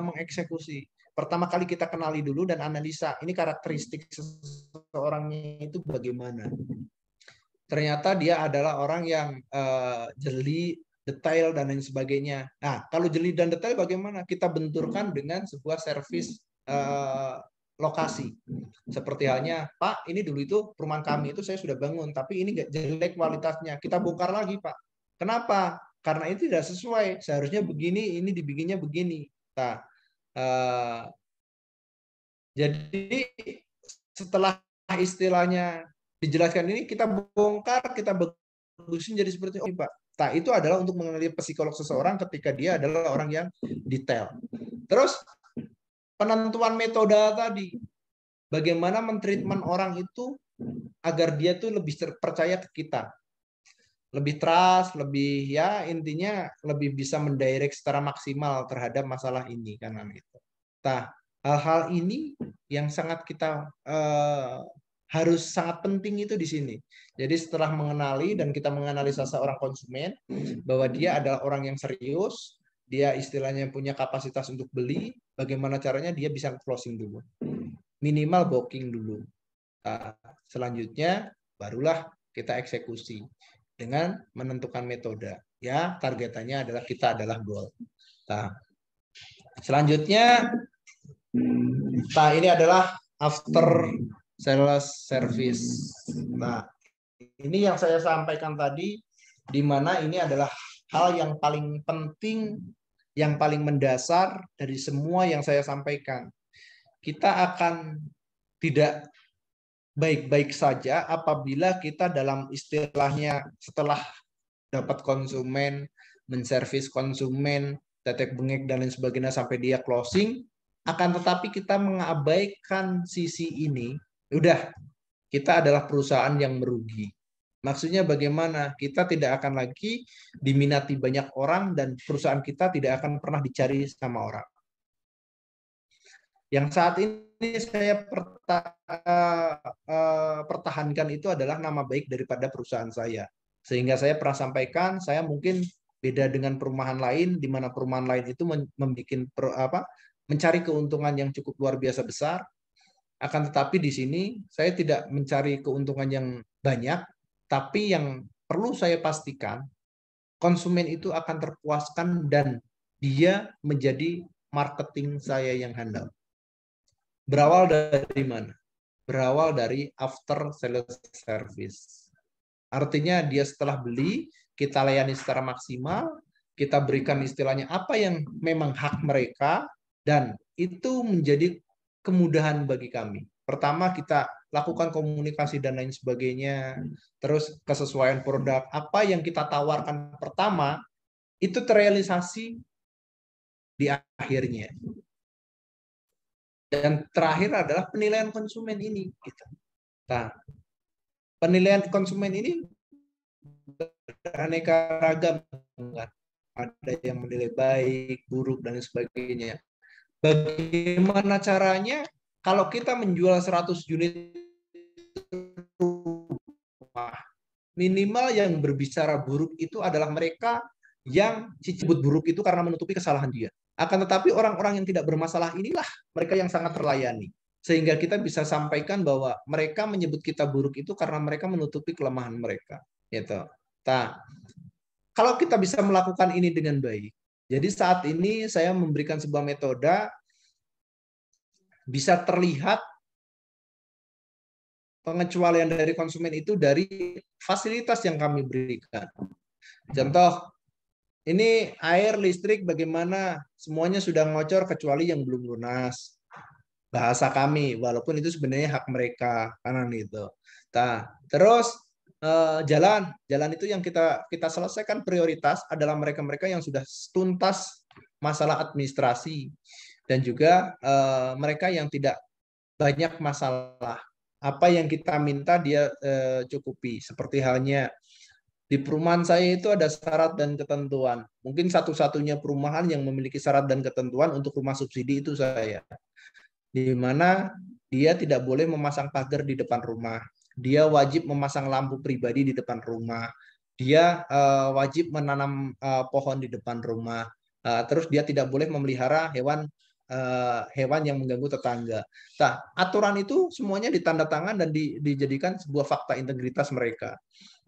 mengeksekusi. Pertama kali kita kenali dulu dan analisa ini karakteristik seseorangnya itu bagaimana. Ternyata dia adalah orang yang jeli, detail, dan lain sebagainya. Nah, kalau jeli dan detail bagaimana? Kita benturkan dengan sebuah servis lokasi. Seperti halnya, Pak, ini dulu itu perumahan kami itu saya sudah bangun, tapi ini jelek kualitasnya. Kita bongkar lagi, Pak. Kenapa? Karena itu tidak sesuai. Seharusnya begini, ini dibikinnya begini. Nah, jadi setelah istilahnya dijelaskan ini, kita bongkar, kita bagusin jadi seperti ini, Pak. Nah, itu adalah untuk mengenali psikolog seseorang ketika dia adalah orang yang detail. Terus, penentuan metode tadi. Bagaimana mentreatment orang itu agar dia tuh lebih percaya ke kita. Lebih trust, lebih ya intinya lebih bisa mendirect secara maksimal terhadap masalah ini kan gitu. Nah, hal-hal ini yang sangat kita harus sangat penting itu di sini. Jadi setelah mengenali dan kita menganalisa seorang konsumen bahwa dia adalah orang yang serius, dia istilahnya punya kapasitas untuk beli, bagaimana caranya dia bisa closing dulu. Minimal booking dulu. Nah, selanjutnya barulah kita eksekusi dengan menentukan metode. Ya, targetannya adalah kita adalah goal. Nah, selanjutnya, ini adalah after sales service. Nah, ini yang saya sampaikan tadi, di mana ini adalah hal yang paling penting, yang paling mendasar dari semua yang saya sampaikan. Kita akan tidak baik-baik saja apabila kita dalam istilahnya setelah dapat konsumen, menservis konsumen, tetek bengek dan lain sebagainya sampai dia closing, akan tetapi kita mengabaikan sisi ini, udah kita adalah perusahaan yang merugi. Maksudnya bagaimana? Kita tidak akan lagi diminati banyak orang dan perusahaan kita tidak akan pernah dicari sama orang. Yang saat ini saya pertahankan itu adalah nama baik daripada perusahaan saya. Sehingga saya pernah sampaikan, saya mungkin beda dengan perumahan lain, di mana perumahan lain itu mencari keuntungan yang cukup luar biasa besar. Akan tetapi di sini saya tidak mencari keuntungan yang banyak, tapi yang perlu saya pastikan, konsumen itu akan terpuaskan dan dia menjadi marketing saya yang handal. Berawal dari mana? Berawal dari after sales service. Artinya dia setelah beli, kita layani secara maksimal, kita berikan istilahnya apa yang memang hak mereka, dan itu menjadi kemudahan bagi kami. Pertama, kita lakukan komunikasi dan lain sebagainya. Terus kesesuaian produk, apa yang kita tawarkan pertama, itu terrealisasi di akhirnya. Dan terakhir adalah penilaian konsumen ini. Nah, penilaian konsumen ini beraneka ragam. Ada yang menilai baik, buruk, dan sebagainya. Bagaimana caranya? Kalau kita menjual 100 unit rumah, minimal yang berbicara buruk itu adalah mereka yang disebut buruk itu karena menutupi kesalahan dia. Akan tetapi orang-orang yang tidak bermasalah inilah mereka yang sangat terlayani. Sehingga kita bisa sampaikan bahwa mereka menyebut kita buruk itu karena mereka menutupi kelemahan mereka. Gitu. Nah, kalau kita bisa melakukan ini dengan baik. Jadi saat ini saya memberikan sebuah metode bisa terlihat pengecualian dari konsumen itu dari fasilitas yang kami berikan. Contoh, ini air, listrik, bagaimana semuanya sudah ngocor kecuali yang belum lunas. Bahasa kami, walaupun itu sebenarnya hak mereka, kanan itu. Nah, terus jalan itu yang kita selesaikan prioritas adalah mereka-mereka yang sudah tuntas masalah administrasi dan juga mereka yang tidak banyak masalah. Apa yang kita minta dia cukupi. Seperti halnya di perumahan saya itu ada syarat dan ketentuan. Mungkin satu-satunya perumahan yang memiliki syarat dan ketentuan untuk rumah subsidi itu saya. Di mana dia tidak boleh memasang pagar di depan rumah. Dia wajib memasang lampu pribadi di depan rumah. Dia wajib menanam pohon di depan rumah. Terus dia tidak boleh memelihara hewan yang mengganggu tetangga. Nah, aturan itu semuanya ditandatangan dan dijadikan sebuah fakta integritas mereka.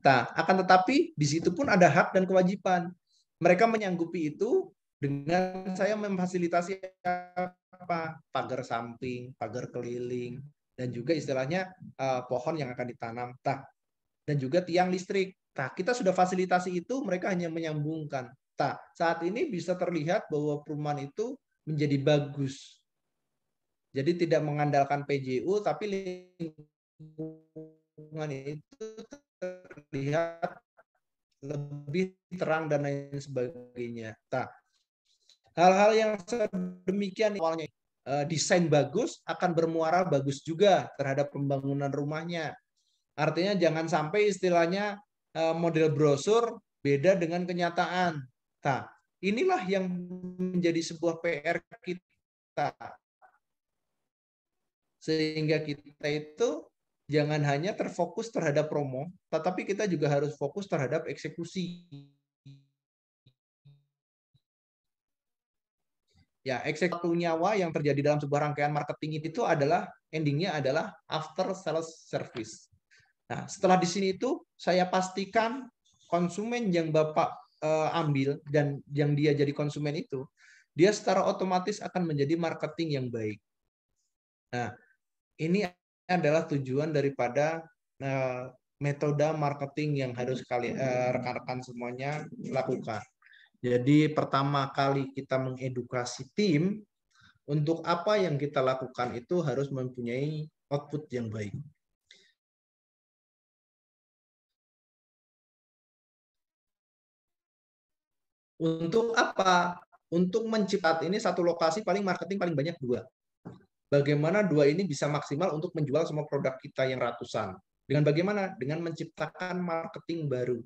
Nah, akan tetapi di situ pun ada hak dan kewajiban. Mereka menyanggupi itu dengan saya memfasilitasi apa? Pagar samping, pagar keliling, dan juga istilahnya pohon yang akan ditanam. Nah, dan juga tiang listrik. Nah, kita sudah fasilitasi itu, mereka hanya menyambungkan. Nah, saat ini bisa terlihat bahwa perumahan itu menjadi bagus. Jadi tidak mengandalkan PJU, tapi lingkungan itu terlihat lebih terang dan lain sebagainya. Nah, hal-hal yang sedemikian awalnya desain bagus akan bermuara bagus juga terhadap pembangunan rumahnya. Artinya jangan sampai istilahnya model brosur beda dengan kenyataan. Nah, inilah yang menjadi sebuah PR kita. Sehingga kita itu jangan hanya terfokus terhadap promo, tetapi kita juga harus fokus terhadap eksekusi. Ya, eksekusi nyawa yang terjadi dalam sebuah rangkaian marketing itu adalah endingnya adalah after sales service. Nah, setelah di sini itu saya pastikan konsumen yang Bapak ambil dan yang dia jadi konsumen itu, dia secara otomatis akan menjadi marketing yang baik. Nah, ini adalah tujuan daripada metode marketing yang harus rekan-rekan semuanya lakukan. Jadi pertama kali kita mengedukasi tim, untuk apa yang kita lakukan itu harus mempunyai output yang baik. Untuk apa? Untuk menciptakan ini satu lokasi paling marketing paling banyak 2. Bagaimana 2 ini bisa maksimal untuk menjual semua produk kita yang ratusan. Dengan bagaimana? Dengan menciptakan marketing baru.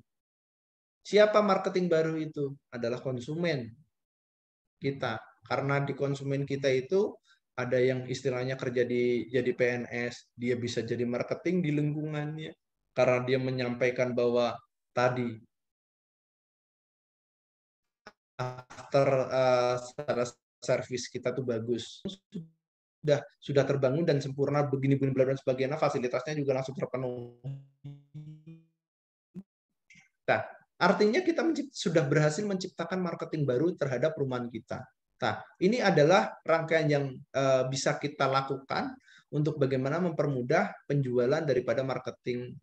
Siapa marketing baru itu? Adalah konsumen kita. Karena di konsumen kita itu ada yang istilahnya kerja jadi PNS, dia bisa jadi marketing di lingkungannya. Karena dia menyampaikan bahwa tadi after service kita tuh bagus, sudah terbangun dan sempurna begini dan sebagainya, fasilitasnya juga langsung terpenuhi. Nah, artinya kita sudah berhasil menciptakan marketing baru terhadap perumahan kita. Nah, ini adalah rangkaian yang bisa kita lakukan untuk bagaimana mempermudah penjualan daripada marketing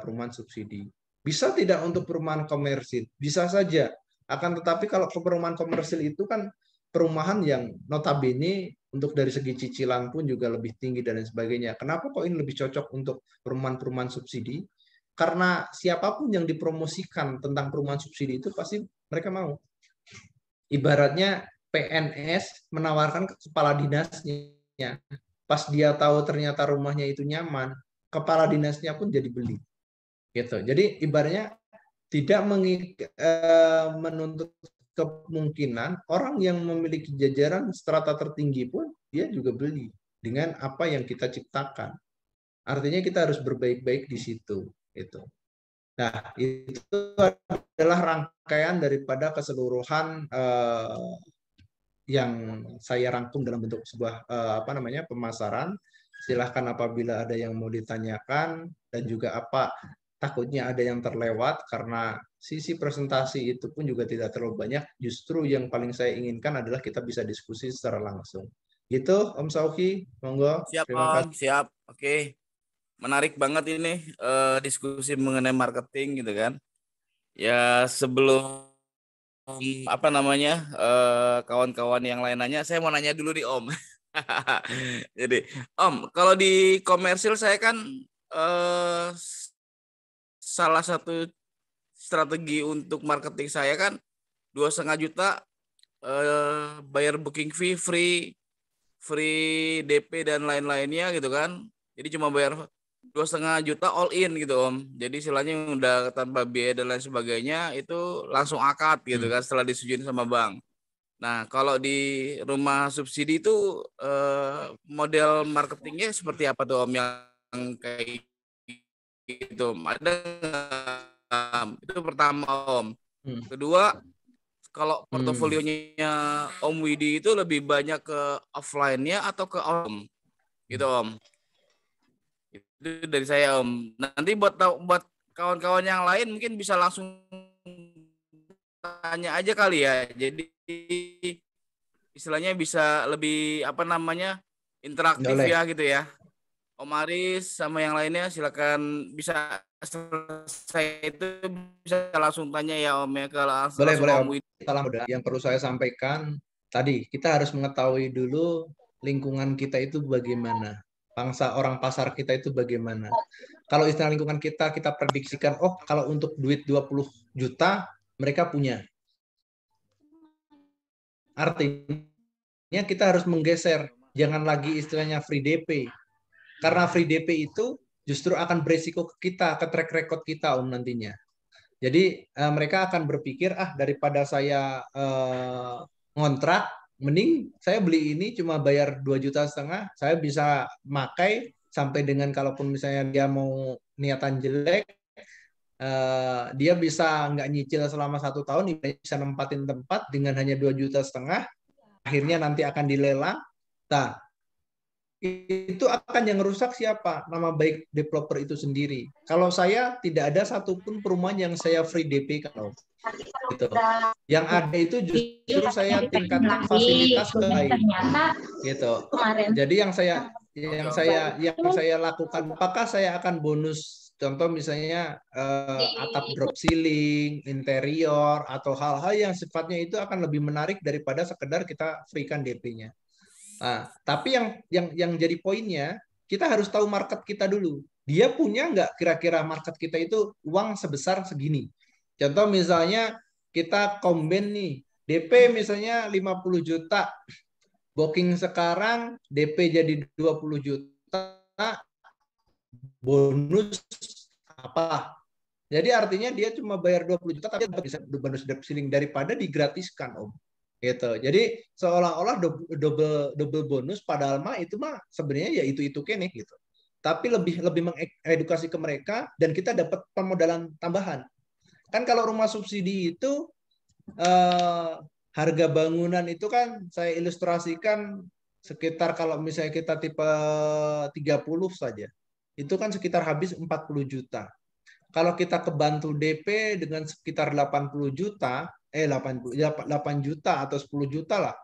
perumahan subsidi. Bisa tidak untuk perumahan komersil? Bisa saja. Akan tetapi kalau ke perumahan komersil itu kan perumahan yang notabene untuk dari segi cicilan pun juga lebih tinggi dan lain sebagainya. Kenapa kok ini lebih cocok untuk perumahan-perumahan subsidi? Karena siapapun yang dipromosikan tentang perumahan subsidi itu pasti mereka mau. Ibaratnya PNS menawarkan ke kepala dinasnya. Pas dia tahu ternyata rumahnya itu nyaman, kepala dinasnya pun jadi beli. Gitu. Jadi ibaratnya tidak menuntut kemungkinan orang yang memiliki jajaran strata tertinggi pun dia juga beli dengan apa yang kita ciptakan. Artinya kita harus berbaik-baik di situ. Itu. Nah, itu adalah rangkaian daripada keseluruhan yang saya rangkum dalam bentuk sebuah pemasaran. Silahkan apabila ada yang mau ditanyakan dan juga apa takutnya ada yang terlewat karena sisi presentasi itu pun juga tidak terlalu banyak. Justru yang paling saya inginkan adalah kita bisa diskusi secara langsung. Gitu, Om Sauki, monggo. Siap, Terima Om. kasih. Siap. Oke. Menarik banget ini diskusi mengenai marketing gitu kan. Ya sebelum kawan-kawan yang lain nanya, saya mau nanya dulu di Om. Jadi Om, kalau di komersil saya kan salah satu strategi untuk marketing saya kan 2,5 juta bayar booking fee, free DP dan lain-lainnya gitu kan. Jadi cuma bayar 2,5 juta all in gitu Om. Jadi istilahnya udah tanpa biaya dan lain sebagainya itu langsung akad gitu kan setelah disetujuin sama bank. Nah kalau di rumah subsidi itu model marketingnya seperti apa tuh Om yang kayak gitu? Ada itu pertama Om. Kedua, kalau portofolionya Om Widi itu lebih banyak ke offline-nya atau ke Om? Gitu Om. Itu dari saya Om. Nanti buat kawan-kawan yang lain mungkin bisa langsung tanya aja kali ya. Jadi istilahnya bisa lebih interaktif ya gitu ya. Om Aris sama yang lainnya silakan bisa selesai itu bisa langsung tanya ya Om ya kalau boleh Om Widi. Yang perlu saya sampaikan tadi kita harus mengetahui dulu lingkungan kita itu bagaimana, bangsa orang pasar kita itu bagaimana. Kalau istilah lingkungan kita prediksikan kalau untuk duit 20 juta mereka punya. Artinya kita harus menggeser, jangan lagi istilahnya free DP. Karena free DP itu justru akan beresiko ke kita, ke track record kita Om nantinya. Jadi mereka akan berpikir daripada saya ngontrak, mending saya beli ini cuma bayar 2,5 juta, saya bisa pakai sampai dengan kalaupun misalnya dia mau niatan jelek, dia bisa nggak nyicil selama 1 tahun, bisa nempatin tempat dengan hanya 2,5 juta, akhirnya nanti akan dilelang. Nah, itu akan yang rusak siapa? Nama baik developer itu sendiri. Kalau saya tidak ada satupun perumahan yang saya free DP kalau gitu. Yang ada itu justru saya tingkatkan fasilitas baik gitu. Jadi yang saya lakukan, apakah saya akan bonus, contoh misalnya atap drop ceiling, interior, atau hal-hal yang sifatnya itu akan lebih menarik daripada sekedar kita freekan DP-nya. Nah, tapi yang jadi poinnya, kita harus tahu market kita dulu. Dia punya nggak kira-kira market kita itu uang sebesar segini. Contoh misalnya kita combine nih, DP misalnya 50 juta, booking sekarang DP jadi 20 juta, bonus apa? Jadi artinya dia cuma bayar 20 juta tapi bisa bonus drop ceiling daripada digratiskan, Om. Gitu. Jadi seolah-olah double bonus, padahal mah itu mah sebenarnya ya itu kene gitu. Tapi lebih mengedukasi ke mereka dan kita dapat pemodalan tambahan. Kan kalau rumah subsidi itu harga bangunan itu kan saya ilustrasikan sekitar, kalau misalnya kita tipe 30 saja, itu kan sekitar habis 40 juta. Kalau kita kebantu DP dengan sekitar 80 juta, 8 juta atau 10 juta lah,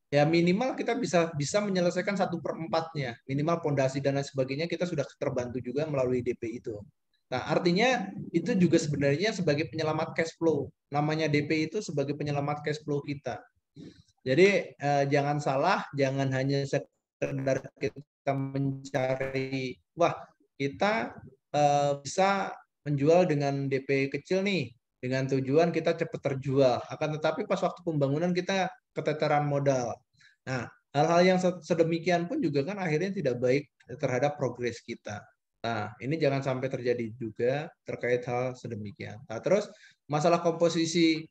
ya minimal kita bisa menyelesaikan 1/4-nya, minimal pondasi dan lain sebagainya kita sudah terbantu juga melalui DP itu. Nah, artinya itu juga sebenarnya sebagai penyelamat cash flow. Namanya DP itu sebagai penyelamat cash flow kita. Jadi jangan salah, jangan hanya sekedar kita mencari, wah kita bisa menjual dengan DP kecil nih, dengan tujuan kita cepat terjual. Akan tetapi pas waktu pembangunan kita keteteran modal. Nah, hal-hal yang sedemikian pun juga kan akhirnya tidak baik terhadap progres kita. Nah, ini jangan sampai terjadi juga terkait hal sedemikian. Nah, terus masalah komposisi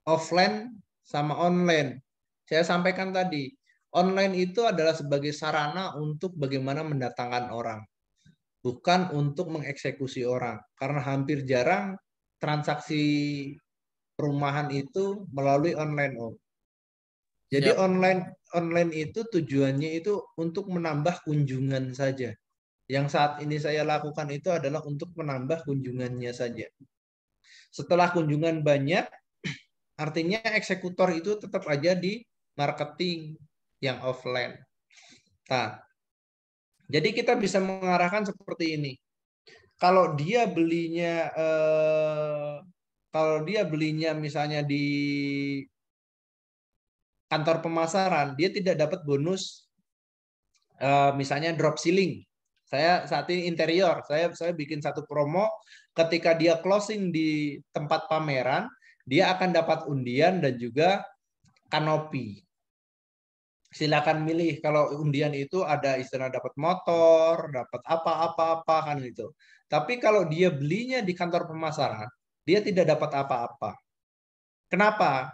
offline sama online. Saya sampaikan tadi, online itu adalah sebagai sarana untuk bagaimana mendatangkan orang, bukan untuk mengeksekusi orang. Karena hampir jarang transaksi perumahan itu melalui online, Om. Jadi online itu tujuannya itu untuk menambah kunjungan saja. Yang saat ini saya lakukan itu adalah untuk menambah kunjungannya saja. Setelah kunjungan banyak, artinya eksekutor itu tetap aja di marketing yang offline. Nah, jadi kita bisa mengarahkan seperti ini. Kalau dia belinya misalnya di kantor pemasaran, dia tidak dapat bonus misalnya drop ceiling. Saya saat ini interior, saya bikin satu promo, ketika dia closing di tempat pameran, dia akan dapat undian dan juga kanopi. Silakan milih, kalau undian itu ada istilah dapat motor, dapat apa-apa kan itu. Tapi kalau dia belinya di kantor pemasaran, dia tidak dapat apa-apa. Kenapa?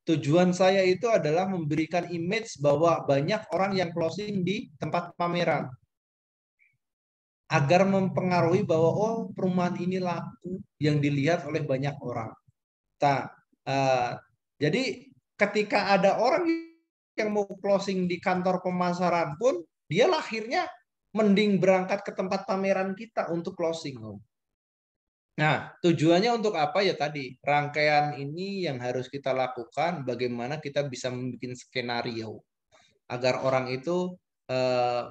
Tujuan saya itu adalah memberikan image bahwa banyak orang yang closing di tempat pameran. Agar mempengaruhi bahwa oh perumahan ini laku yang dilihat oleh banyak orang. Nah, jadi ketika ada orang yang mau closing di kantor pemasaran pun, dia lahirnya mending berangkat ke tempat pameran kita untuk closing. Nah, tujuannya untuk apa ya tadi? Rangkaian ini yang harus kita lakukan, bagaimana kita bisa membuat skenario agar orang itu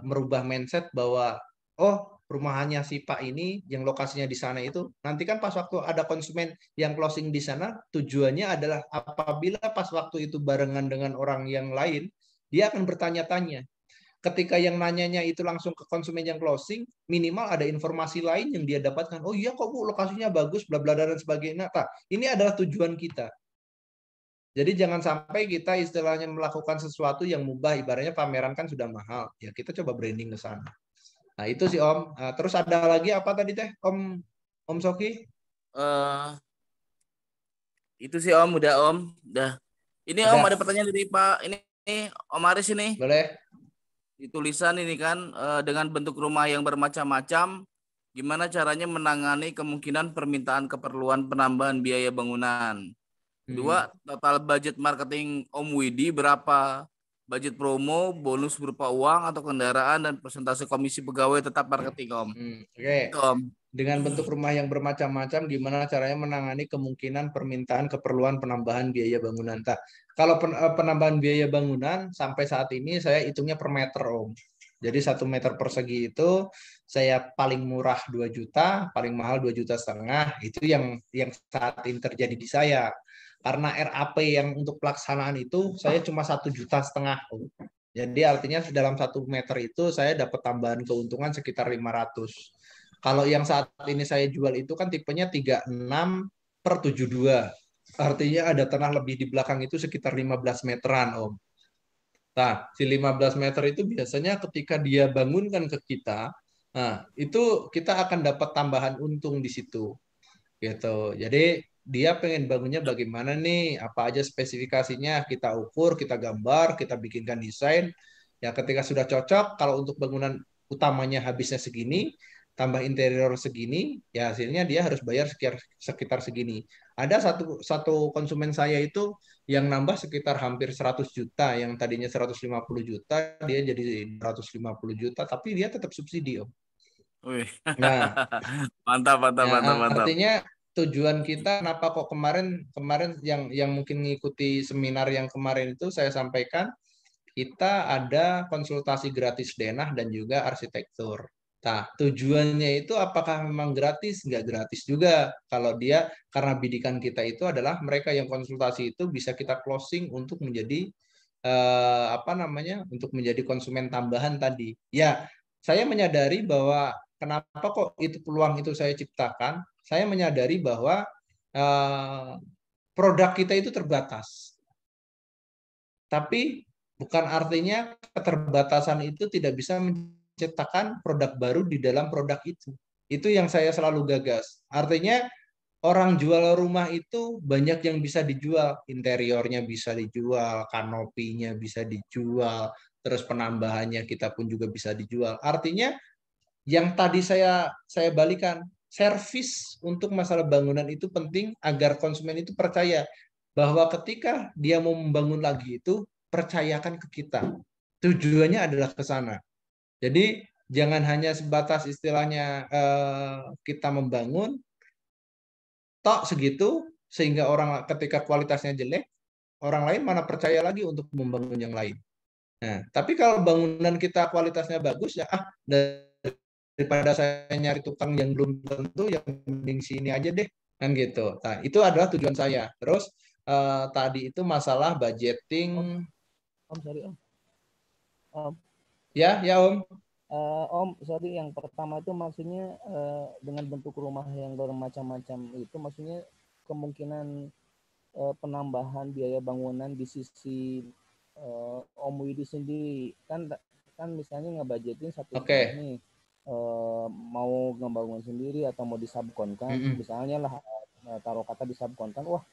merubah mindset bahwa oh perumahannya si Pak ini yang lokasinya di sana itu, nanti kan pas waktu ada konsumen yang closing di sana, tujuannya adalah apabila pas waktu itu barengan dengan orang yang lain, dia akan bertanya-tanya. Ketika yang nanyanya itu langsung ke konsumen yang closing, minimal ada informasi lain yang dia dapatkan. Oh iya kok Bu, lokasinya bagus, bla bla dan sebagainya. Nah, ini adalah tujuan kita. Jadi jangan sampai kita istilahnya melakukan sesuatu yang mubah, ibaratnya pameran kan sudah mahal. Ya kita coba branding ke sana. Nah itu sih Om. Nah, terus ada lagi apa tadi teh Om Soki? Itu sih Om, udah Om. Udah. Ini udah. Om ada pertanyaan dari Pak ini Om Aris ini. Boleh. di tulisan ini kan dengan bentuk rumah yang bermacam-macam, gimana caranya menangani kemungkinan permintaan keperluan penambahan biaya bangunan. Kedua, total budget marketing Om Widi berapa? Budget promo, bonus berupa uang atau kendaraan, dan persentase komisi pegawai tetap marketing, Om. Oke. Itu, Om. Dengan bentuk rumah yang bermacam-macam, gimana caranya menangani kemungkinan permintaan keperluan penambahan biaya bangunan? Kalau penambahan biaya bangunan sampai saat ini saya hitungnya per meter, Om. Jadi 1 meter persegi itu saya paling murah 2 juta, paling mahal 2,5 juta. Itu yang saat ini terjadi di saya. Karena RAP yang untuk pelaksanaan itu saya cuma 1,5 juta, Om. Jadi artinya dalam 1 meter itu saya dapat tambahan keuntungan sekitar 500. Kalau yang saat ini saya jual itu kan tipenya 36/72. Artinya ada tanah lebih di belakang itu sekitar 15 meteran, Om. Nah, si 15 meter itu biasanya ketika dia bangunkan ke kita, nah, itu kita akan dapat tambahan untung di situ. Gitu. Jadi dia pengen bangunnya bagaimana nih, apa aja spesifikasinya, kita ukur, kita gambar, kita bikinkan desain. Ya ketika sudah cocok, kalau untuk bangunan utamanya habisnya segini, tambah interior segini, ya hasilnya dia harus bayar sekitar segini. Ada satu konsumen saya itu yang nambah sekitar hampir 100 juta, yang tadinya 150 juta, dia jadi 150 juta, tapi dia tetap subsidi, Om. Wih. Nah, mantap. artinya tujuan kita kenapa kok kemarin yang mungkin mengikuti seminar yang kemarin itu saya sampaikan, kita ada konsultasi gratis denah dan juga arsitektur. Nah, tujuannya itu apakah memang gratis? Nggak gratis juga. Kalau dia, karena bidikan kita itu adalah mereka yang konsultasi itu bisa kita closing untuk menjadi untuk menjadi konsumen tambahan tadi. Ya, saya menyadari bahwa kenapa kok itu peluang itu saya ciptakan. Saya menyadari bahwa produk kita itu terbatas. Tapi bukan artinya keterbatasan itu tidak bisa menciptakan produk baru di dalam produk itu. Itu yang saya selalu gagas. Artinya orang jual rumah itu banyak yang bisa dijual. Interiornya bisa dijual, kanopinya bisa dijual, terus penambahannya kita pun juga bisa dijual. Artinya yang tadi saya balikan, servis untuk masalah bangunan itu penting agar konsumen itu percaya bahwa ketika dia mau membangun lagi itu percayakan ke kita. Tujuannya adalah ke sana. Jadi jangan hanya sebatas istilahnya kita membangun tok segitu sehingga orang ketika kualitasnya jelek, orang lain mana percaya lagi untuk membangun yang lain. Nah, tapi kalau bangunan kita kualitasnya bagus ya daripada saya nyari tukang yang belum tentu, yang mending sini aja deh, kan gitu. Nah, itu adalah tujuan saya. Terus tadi itu masalah budgeting. Om, sorry Om. Om. Ya Om. Om, sorry, yang pertama itu maksudnya dengan bentuk rumah yang bermacam-macam itu maksudnya kemungkinan penambahan biaya bangunan di sisi Om Widi sendiri kan misalnya ngebudgetin 1 juta nih, mau ngebangun sendiri atau mau disubkonkan, misalnya lah taruh kata disubkonkan, wah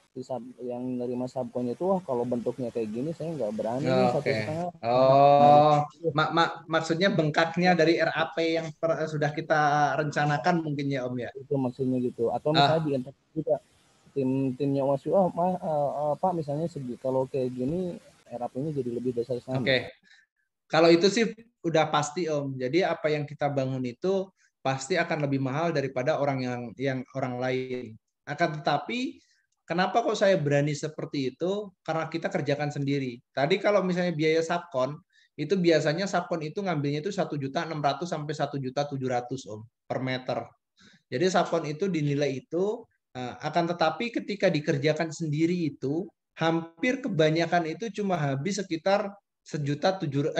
yang nerima subkonnya itu, wah kalau bentuknya kayak gini saya nggak berani nih 1,5. Maksudnya bengkaknya dari RAP yang sudah kita rencanakan mungkin ya Om ya. Itu maksudnya gitu. Atau misalnya di juga timnya Wasyu, Pak misalnya segi kalau kayak gini RAP-nya jadi lebih besar sana. Oke. Kalau itu sih udah pasti Om. Jadi apa yang kita bangun itu pasti akan lebih mahal daripada orang yang orang lain. Akan tetapi kenapa kok saya berani seperti itu? Karena kita kerjakan sendiri. Tadi kalau misalnya biaya subkon, itu biasanya subkon itu ngambilnya itu 1.600.000 sampai 1.700.000 Om per meter. Jadi subkon itu dinilai itu, akan tetapi ketika dikerjakan sendiri itu hampir kebanyakan itu cuma habis sekitar 1.400.000.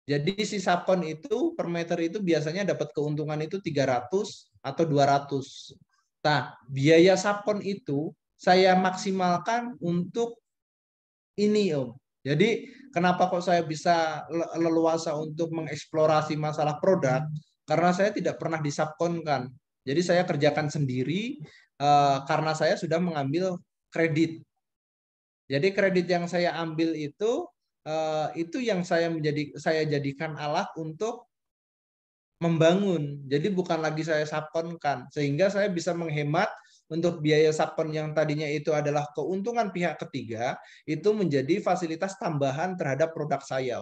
Jadi si subkon itu per meter itu biasanya dapat keuntungan itu 300 atau 200. Nah, biaya subkon itu saya maksimalkan untuk ini Om. Jadi kenapa kok saya bisa leluasa untuk mengeksplorasi masalah produk? Karena saya tidak pernah disubkonkan. Jadi saya kerjakan sendiri karena saya sudah mengambil kredit. Jadi kredit yang saya ambil itu itu yang saya jadikan alat untuk membangun. Jadi bukan lagi saya subkonkan, sehingga saya bisa menghemat untuk biaya subkon yang tadinya itu adalah keuntungan pihak ketiga, itu menjadi fasilitas tambahan terhadap produk saya.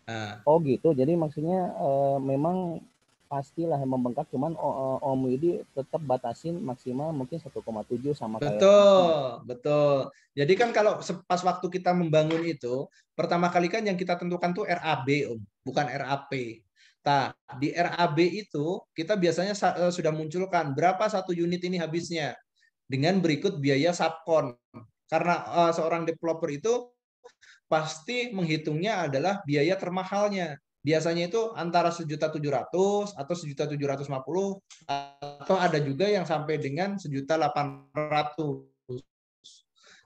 Nah, Oh gitu, jadi maksudnya memang pastilah membengkak, cuman Om Widi tetap batasin maksimal mungkin 1,7 sama kayak betul, betul. Jadi kan kalau pas waktu kita membangun itu, pertama kali kan yang kita tentukan tuh RAB, Om, bukan RAP. Nah, di RAB itu kita biasanya sudah munculkan berapa satu unit ini habisnya dengan berikut biaya subkon. Karena seorang developer itu pasti menghitungnya adalah biaya termahalnya. Biasanya itu antara 1.700.000 atau 1.750.000 atau ada juga yang sampai dengan 1.800.000.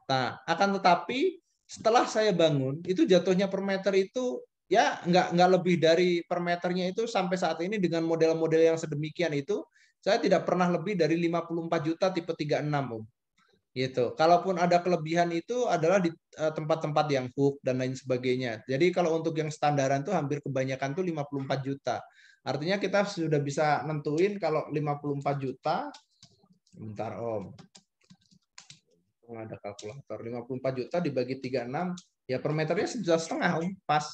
Nah, akan tetapi setelah saya bangun itu jatuhnya per meter itu ya nggak lebih dari per meternya itu sampai saat ini dengan model-model yang sedemikian itu saya tidak pernah lebih dari 54 juta tipe 36, Om. Gitu. Kalaupun ada kelebihan itu adalah di tempat-tempat yang hook dan lain sebagainya. Jadi kalau untuk yang standaran tuh hampir kebanyakan tuh 54 juta. Artinya kita sudah bisa nentuin kalau 54 juta, bentar Om, ada kalkulator, 54 juta dibagi 36, ya per meternya 1,5 juta Om, pas.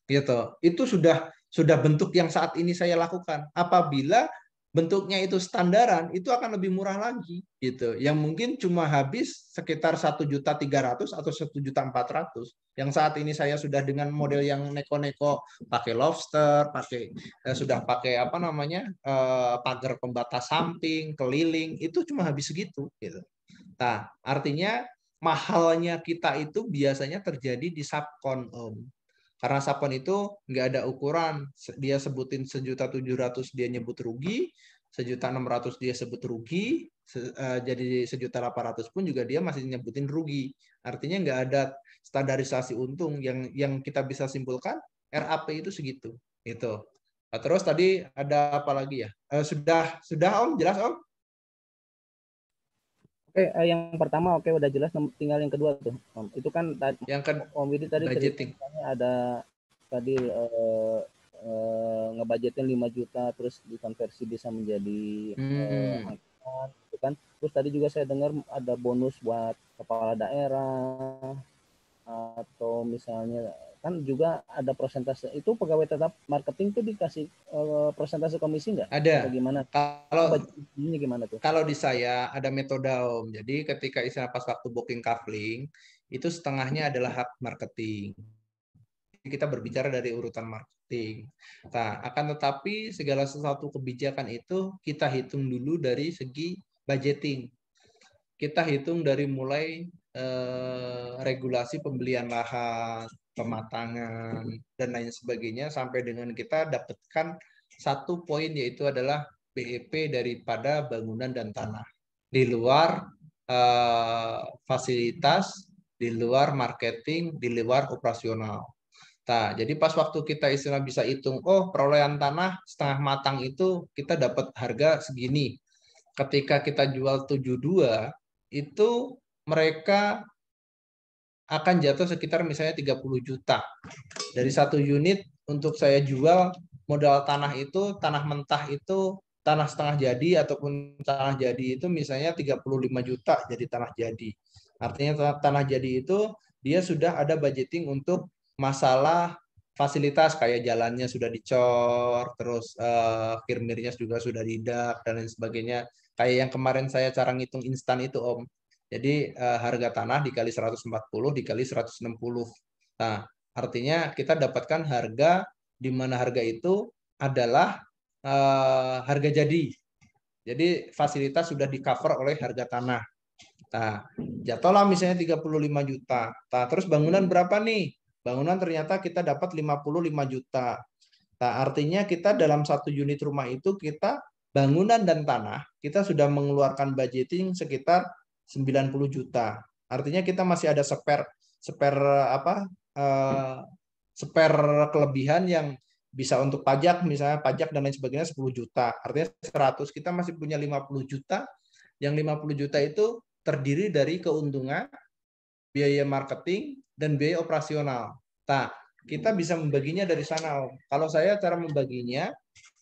Gitu. Itu sudah bentuk yang saat ini saya lakukan. Apabila bentuknya itu standaran, itu akan lebih murah lagi gitu. Yang mungkin cuma habis sekitar 1.300.000 atau 1.400.000. Yang saat ini saya sudah dengan model yang neko-neko, pakai lobster, sudah pakai apa namanya? Pagar pembatas samping, keliling, itu cuma habis segitu gitu. Nah, artinya mahalnya kita itu biasanya terjadi di subkon, Om. Karena subkon itu nggak ada ukuran. Dia sebutin 1.700.000 dia nyebut rugi, 1.600.000 dia sebut rugi, jadi 1.800.000 pun juga dia masih nyebutin rugi. Artinya nggak ada standarisasi untung yang kita bisa simpulkan RAP itu segitu. Itu. Nah, terus tadi ada apa lagi ya? Sudah Om, jelas Om? Oke, yang pertama oke udah jelas, tinggal yang kedua tuh. Itu kan Yang kan Om Widi tadi budgeting. ceritanya ada tadi ngebudgetin 5 juta terus dikonversi bisa menjadi anggaran gitu kan. Terus tadi juga saya dengar ada bonus buat kepala daerah atau misalnya kan juga ada persentase. Itu pegawai tetap marketing tuh dikasih persentase komisi nggak? Ada. Bagaimana? Ini gimana tuh? Kalau di saya ada metode Om. Jadi ketika istilah pas waktu booking kafling itu setengahnya adalah hak marketing. Kita berbicara dari urutan marketing. Nah, akan tetapi segala sesuatu kebijakan itu kita hitung dulu dari segi budgeting. Kita hitung dari mulai regulasi pembelian lahan, pematangan, dan lain sebagainya sampai dengan kita dapatkan satu poin yaitu adalah BEP daripada bangunan dan tanah. Di luar fasilitas, di luar marketing, di luar operasional. Nah, jadi pas waktu kita istilah bisa hitung, oh perolehan tanah setengah matang itu kita dapat harga segini. Ketika kita jual 72, itu mereka akan jatuh sekitar misalnya 30 juta. Dari satu unit untuk saya jual modal tanah itu, tanah mentah itu, tanah setengah jadi ataupun tanah jadi itu misalnya 35 juta jadi tanah jadi. Artinya tanah jadi itu dia sudah ada budgeting untuk masalah fasilitas kayak jalannya sudah dicor, terus kirmirnya juga sudah didak dan lain sebagainya. Kayak yang kemarin saya cara ngitung instan itu Om. Jadi harga tanah dikali 140 dikali 160. Nah, artinya kita dapatkan harga di mana harga itu adalah harga jadi. Jadi fasilitas sudah di-cover oleh harga tanah. Nah, jatuhlah misalnya 35 juta. Nah, terus bangunan berapa nih? Bangunan ternyata kita dapat 55 juta. Nah, artinya kita dalam satu unit rumah itu kita bangunan dan tanah, kita sudah mengeluarkan budgeting sekitar 90 juta. Artinya kita masih ada spare kelebihan yang bisa untuk pajak, misalnya pajak dan lain sebagainya 10 juta. Artinya 100, kita masih punya 50 juta. Yang 50 juta itu terdiri dari keuntungan, biaya marketing, dan biaya operasional. Nah, kita bisa membaginya dari sana, Om. Kalau saya cara membaginya,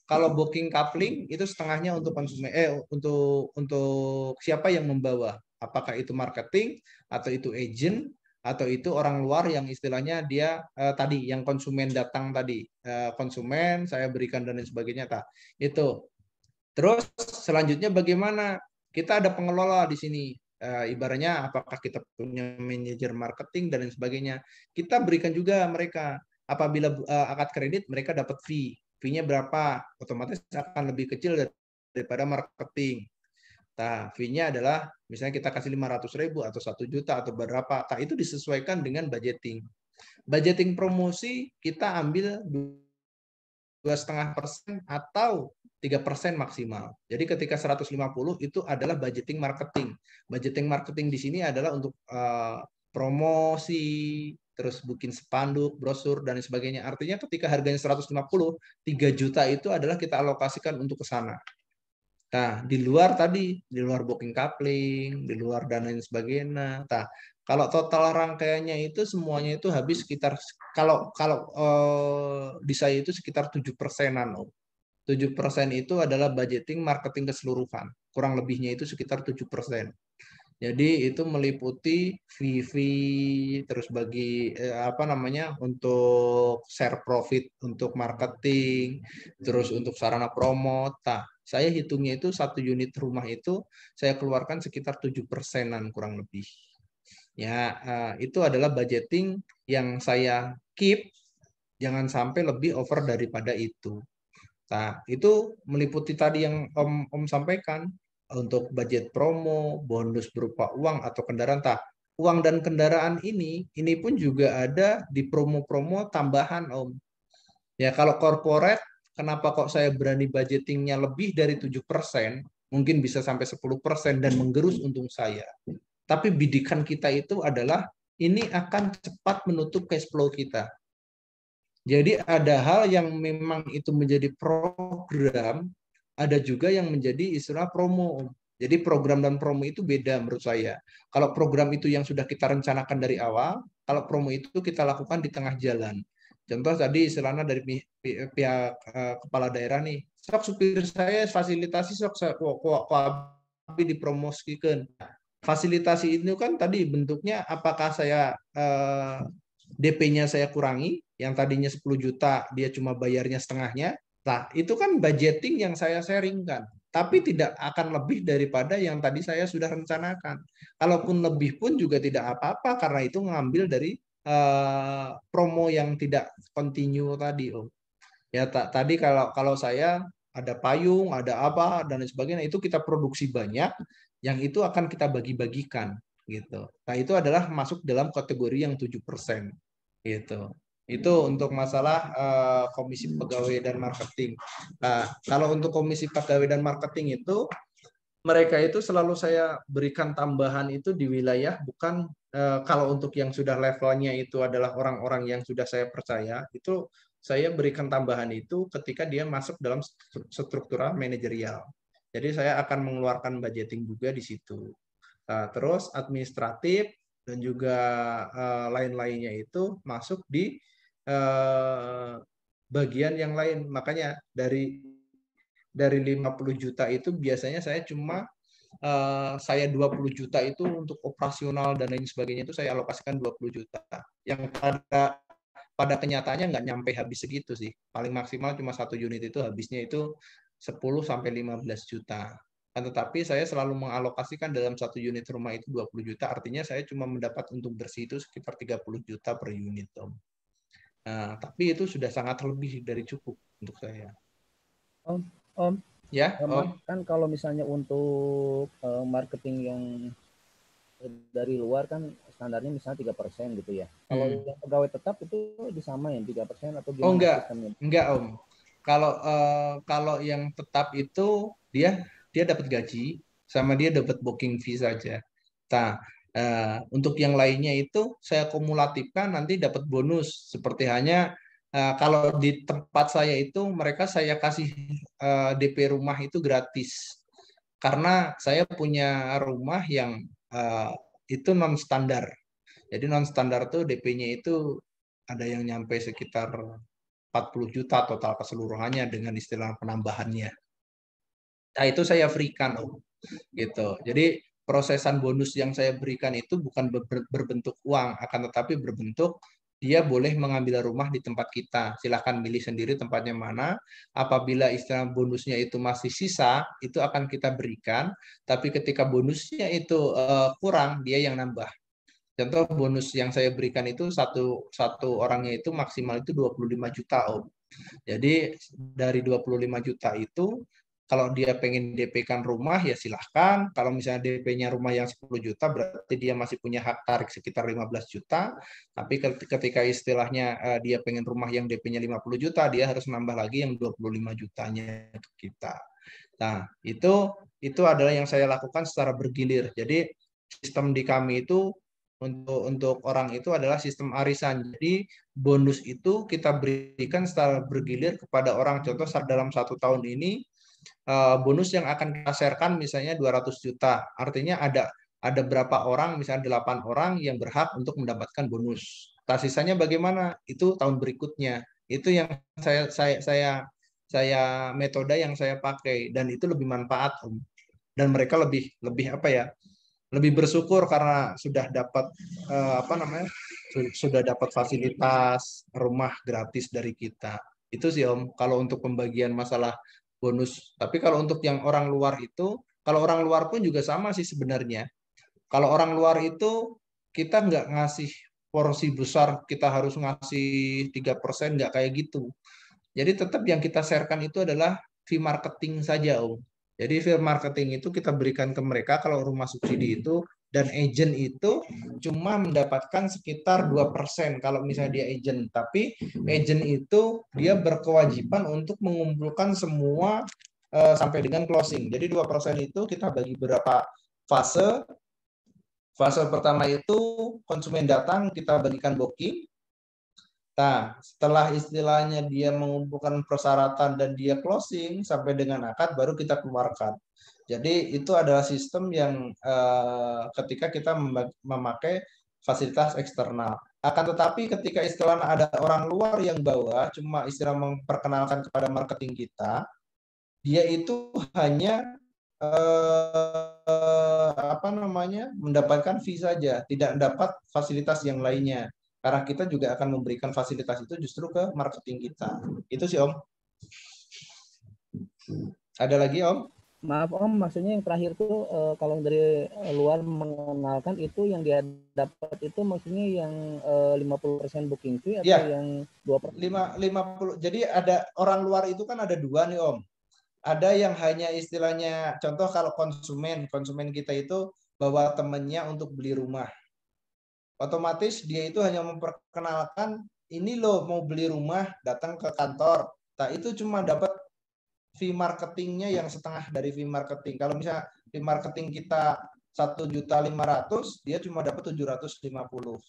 kalau booking coupling itu setengahnya untuk konsumen, untuk siapa yang membawa, apakah itu marketing atau itu agent atau itu orang luar yang istilahnya dia tadi yang konsumen datang tadi, konsumen saya berikan dan lain sebagainya, tak itu. Terus selanjutnya bagaimana? Kita ada pengelola di sini. Ibaratnya apakah kita punya manajer marketing dan lain sebagainya. Kita berikan juga mereka. Apabila akad kredit mereka dapat fee. Fee-nya berapa? Otomatis akan lebih kecil daripada marketing. Nah, fee-nya adalah misalnya kita kasih 500.000 atau 1 juta atau berapa. Nah, itu disesuaikan dengan budgeting. Budgeting promosi kita ambil 2,5% atau 3% maksimal. Jadi ketika 150 itu adalah budgeting marketing. Budgeting marketing di sini adalah untuk promosi, terus bikin spanduk, brosur, dan sebagainya. Artinya ketika harganya 150, 3 juta itu adalah kita alokasikan untuk ke sana. Nah, di luar tadi, di luar booking coupling, di luar dan lain sebagainya. Nah, kalau total rangkaiannya itu semuanya itu habis sekitar kalau di saya itu sekitar 7%-an, Om. 7% itu adalah budgeting marketing keseluruhan. Kurang lebihnya itu sekitar 7%. Jadi itu meliputi fee, terus bagi apa namanya untuk share profit untuk marketing, terus untuk sarana promo. Nah, saya hitungnya itu 1 unit rumah itu saya keluarkan sekitar 7%-an kurang lebih. Ya, itu adalah budgeting yang saya keep, jangan sampai lebih over daripada itu. Nah, itu meliputi tadi yang Om sampaikan untuk budget promo, bonus berupa uang atau kendaraan. Uang dan kendaraan ini pun juga ada di promo-promo tambahan, Om. Ya, kalau corporate, kenapa kok saya berani budgetingnya lebih dari 7%, mungkin bisa sampai 10% dan menggerus untung saya. Tapi bidikan kita itu adalah ini akan cepat menutup cash flow kita. Jadi ada hal yang memang itu menjadi program, ada juga yang menjadi istilah promo. Jadi program dan promo itu beda menurut saya. Kalau program itu yang sudah kita rencanakan dari awal, kalau promo itu kita lakukan di tengah jalan. Contoh tadi istilahnya dari pihak kepala daerah nih, sok supir saya fasilitasi sok dipromosikan. Fasilitasi itu kan tadi bentuknya apakah saya DP-nya saya kurangi, yang tadinya 10 juta, dia cuma bayarnya setengahnya. Nah, itu kan budgeting yang saya sharingkan. Tapi tidak akan lebih daripada yang tadi saya sudah rencanakan. Kalaupun lebih pun juga tidak apa-apa, karena itu ngambil dari promo yang tidak continue tadi, Om. Ya, tadi kalau saya ada payung, ada apa, dan sebagainya, itu kita produksi banyak, yang itu akan kita bagi-bagikan. Gitu. Nah, itu adalah masuk dalam kategori yang 7%. Gitu. Itu untuk masalah komisi pegawai dan marketing. Nah, kalau untuk komisi pegawai dan marketing itu mereka itu selalu saya berikan tambahan itu di wilayah bukan kalau untuk yang sudah levelnya itu adalah orang-orang yang sudah saya percaya, itu saya berikan tambahan itu ketika dia masuk dalam struktural manajerial. Jadi saya akan mengeluarkan budgeting juga di situ. Nah, terus administratif dan juga lain-lainnya itu masuk di bagian yang lain. Makanya dari 50 juta itu biasanya saya cuma saya 20 juta itu untuk operasional dan lain sebagainya itu saya alokasikan 20 juta. Yang pada kenyataannya nggak nyampe habis segitu sih. Paling maksimal cuma 1 unit itu habisnya itu 10 sampai 15 juta. Tetapi saya selalu mengalokasikan dalam 1 unit rumah itu 20 juta, artinya saya cuma mendapat untung bersih itu sekitar 30 juta per unit, Om. Nah, tapi itu sudah sangat lebih dari cukup untuk saya. Om, ya, Om. Kan kalau misalnya untuk marketing yang dari luar kan standarnya misalnya 3% gitu ya. Kalau yang pegawai tetap itu disamain 3% atau gimana? Oh enggak Om. Kalau yang tetap itu dia dapat gaji sama dia dapat booking fee saja. Nah, untuk yang lainnya itu saya kumulatifkan nanti dapat bonus seperti hanya kalau di tempat saya itu mereka saya kasih DP rumah itu gratis karena saya punya rumah yang itu non standar. Jadi non standar tuh DP-nya itu ada yang nyampe sekitar 40 juta total keseluruhannya dengan istilah penambahannya. Nah, itu saya free-kan, Om. Gitu. Jadi prosesan bonus yang saya berikan itu bukan berbentuk uang, akan tetapi berbentuk dia boleh mengambil rumah di tempat kita. Silahkan milih sendiri tempatnya mana. Apabila istilah bonusnya itu masih sisa, itu akan kita berikan. Tapi ketika bonusnya itu kurang, dia yang nambah. Contoh bonus yang saya berikan itu satu orangnya itu maksimal itu 25 juta, Om. Jadi dari 25 juta itu kalau dia pengen DP-kan rumah ya silahkan. Kalau misalnya DP-nya rumah yang 10 juta berarti dia masih punya hak tarik sekitar 15 juta. Tapi ketika istilahnya dia pengen rumah yang DP-nya 50 juta, dia harus nambah lagi yang 25 jutanya ke kita. Nah, itu adalah yang saya lakukan secara bergilir. Jadi sistem di kami itu untuk orang itu adalah sistem arisan. Jadi bonus itu kita berikan secara bergilir kepada orang. Contoh dalam 1 tahun ini bonus yang akan kita sharekan misalnya 200 juta. Artinya ada berapa orang, misalnya 8 orang yang berhak untuk mendapatkan bonus. Nah, sisanya bagaimana? Itu tahun berikutnya. Itu yang saya metode yang saya pakai dan itu lebih manfaat, Om. Dan mereka lebih apa ya? Lebih bersyukur karena sudah dapat sudah dapat fasilitas rumah gratis dari kita. Itu sih, Om, kalau untuk pembagian masalah bonus. Tapi kalau untuk yang orang luar itu, kalau orang luar pun juga sama sih sebenarnya. Kalau orang luar itu kita nggak ngasih porsi besar, kita harus ngasih 3%, nggak kayak gitu. Jadi tetap yang kita sharekan itu adalah fee marketing saja, Om. Jadi fee marketing itu kita berikan ke mereka kalau rumah subsidi itu, dan agent itu cuma mendapatkan sekitar 2% kalau misalnya dia agent. Tapi agent itu dia berkewajiban untuk mengumpulkan semua sampai dengan closing. Jadi 2% itu kita bagi berapa fase. Fase pertama itu konsumen datang, kita bagikan booking. Nah, setelah istilahnya dia mengumpulkan persyaratan dan dia closing sampai dengan akad, baru kita keluarkan. Jadi itu adalah sistem yang ketika kita memakai fasilitas eksternal. Akan tetapi ketika istilahnya ada orang luar yang bawa, cuma istilah memperkenalkan kepada marketing kita, dia itu hanya mendapatkan fee saja, tidak dapat fasilitas yang lainnya. Karena kita juga akan memberikan fasilitas itu justru ke marketing kita. Itu sih, Om. Ada lagi, Om? Maaf Om, maksudnya yang terakhir tuh kalau dari luar mengenalkan itu yang dia dapat itu maksudnya yang 50% booking fee atau yang 2%? 50. Jadi ada orang luar itu kan ada dua nih, Om. Ada yang hanya istilahnya, contoh kalau konsumen kita itu bawa temannya untuk beli rumah. Otomatis dia itu hanya memperkenalkan, ini loh mau beli rumah, datang ke kantor. Nah, itu cuma dapat fee marketingnya yang setengah dari fee marketing. Kalau misalnya fee marketing kita 1.500.000, dia cuma dapat 750.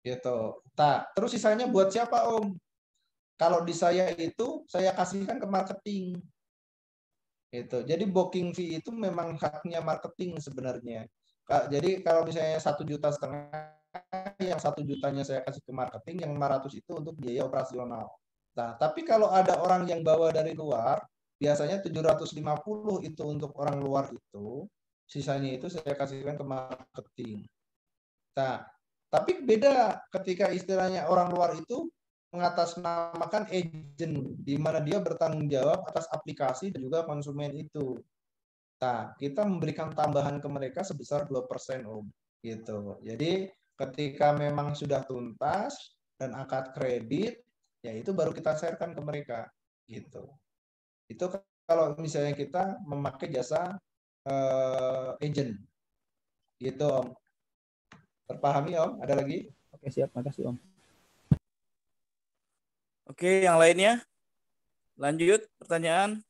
Gitu. Nah, terus sisanya buat siapa, Om? Kalau di saya itu saya kasihkan ke marketing. Gitu. Jadi booking fee itu memang haknya marketing sebenarnya. Jadi kalau misalnya 1,5 juta, yang 1 jutanya saya kasih ke marketing, yang 500 itu untuk biaya operasional. Nah, tapi kalau ada orang yang bawa dari luar, biasanya 750 itu untuk orang luar itu, sisanya itu saya kasihkan ke marketing. Nah, tapi beda ketika istilahnya orang luar itu mengatasnamakan agent, di mana dia bertanggung jawab atas aplikasi dan juga konsumen itu. Nah, kita memberikan tambahan ke mereka sebesar 2%, Om. Gitu. Jadi, ketika memang sudah tuntas dan akad kredit, ya itu baru kita sharekan ke mereka. Gitu. Itu kalau misalnya kita memakai jasa agent. Gitu, Om. Terpahami, Om? Ada lagi? Oke, siap. Makasih, Om. Oke, yang lainnya? Lanjut, pertanyaan.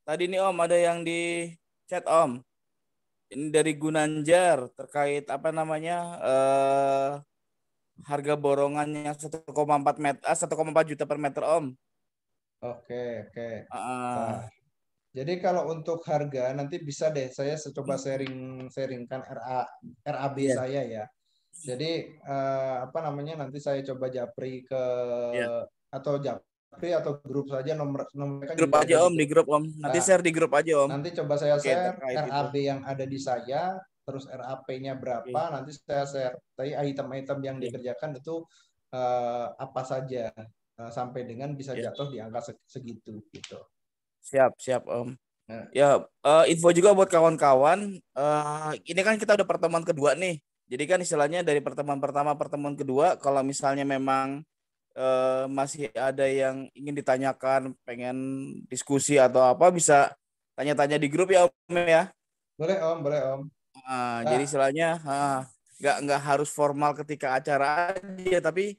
Tadi nih Om, ada yang di chat Om. Ini dari Gunanjar, terkait apa namanya, harga borongannya 1,4 juta per meter Om. Oke. Nah, jadi kalau untuk harga nanti bisa deh saya coba sharingkan RAB saya ya. Jadi apa namanya, nanti saya coba japri ke Ya. atau japri atau grup saja, nomor nomor kan Grup juga aja ada di Om, di grup. grup Om. Nanti Nah, share di grup aja Om. nanti coba saya Oke, share terkait itu. RAB yang ada di saya, terus RAP-nya berapa, Oke. nanti saya share. Tapi item-item yang Oke. dikerjakan itu apa saja, sampai dengan bisa Ya. jatuh di angka segitu gitu. Siap, siap Om. Nah, Ya, info juga buat kawan-kawan. Ini kan kita udah pertemuan kedua nih. Jadi kan istilahnya dari pertemuan pertama, pertemuan kedua, kalau misalnya memang masih ada yang ingin ditanyakan, pengen diskusi atau apa, bisa tanya-tanya di grup ya Om ya. boleh Om, boleh Om. Jadi Nah, istilahnya nggak harus formal ketika acara aja, tapi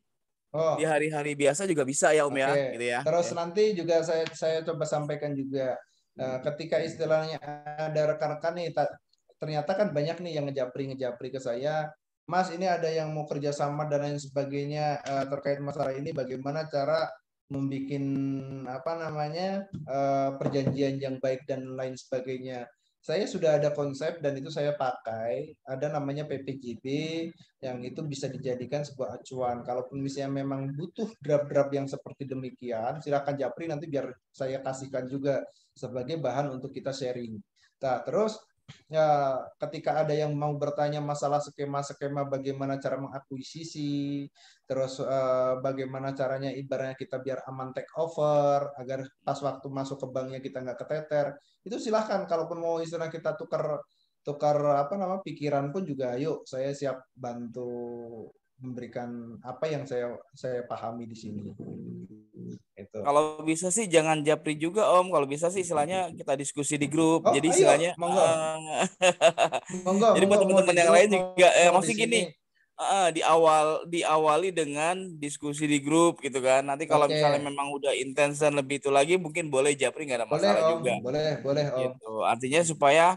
di oh, hari-hari biasa juga bisa ya Om ya, oke. gitu ya. Terus Ya. nanti juga saya coba sampaikan juga, ketika istilahnya ada rekan-rekan nih, ternyata kan banyak nih yang ngejapri ke saya, Mas ini ada yang mau kerjasama dan lain sebagainya, terkait masalah ini, bagaimana cara membuat apa namanya, perjanjian yang baik dan lain sebagainya. Saya sudah ada konsep dan itu saya pakai, ada namanya PPJB, yang itu bisa dijadikan sebuah acuan. Kalaupun misalnya memang butuh draft-draft yang seperti demikian, silakan japri, nanti biar saya kasihkan juga sebagai bahan untuk kita sharing. Nah, terus ya, ketika ada yang mau bertanya masalah skema-skema bagaimana cara mengakuisisi, terus bagaimana caranya ibaratnya kita biar aman take over, agar pas waktu masuk ke banknya kita nggak keteter, itu silahkan. Kalaupun mau istilah kita tukar tukar apa nama pikiran pun juga, yuk saya siap bantu memberikan apa yang saya pahami di sini. Itu. Kalau bisa sih jangan japri juga Om. Kalau bisa sih istilahnya kita diskusi di grup. Oh, Jadi ayo, istilahnya monggo. Monggo, jadi buat monggo, mau teman-teman di yang grup, lain juga mau di maksudnya sini. gini, diawali dengan diskusi di grup gitu kan. Nanti kalau misalnya Oke. memang udah intens dan lebih itu lagi, mungkin boleh japri, nggak ada Boleh, masalah Om. juga. Boleh, Om. Gitu. Artinya supaya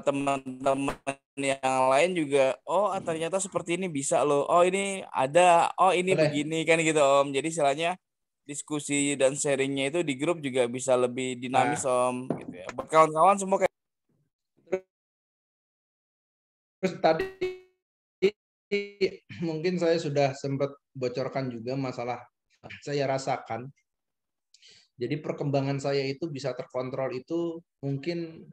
teman-teman yang lain juga, oh ternyata seperti ini bisa loh. Oh ini ada, oh ini Boleh. begini kan gitu Om. Jadi istilahnya diskusi dan sharingnya itu di grup juga bisa lebih dinamis Nah, Om. Gitu ya. Buat kawan-kawan semua kayak terus tadi mungkin saya sudah sempat bocorkan juga masalah saya rasakan. Jadi perkembangan saya itu bisa terkontrol itu mungkin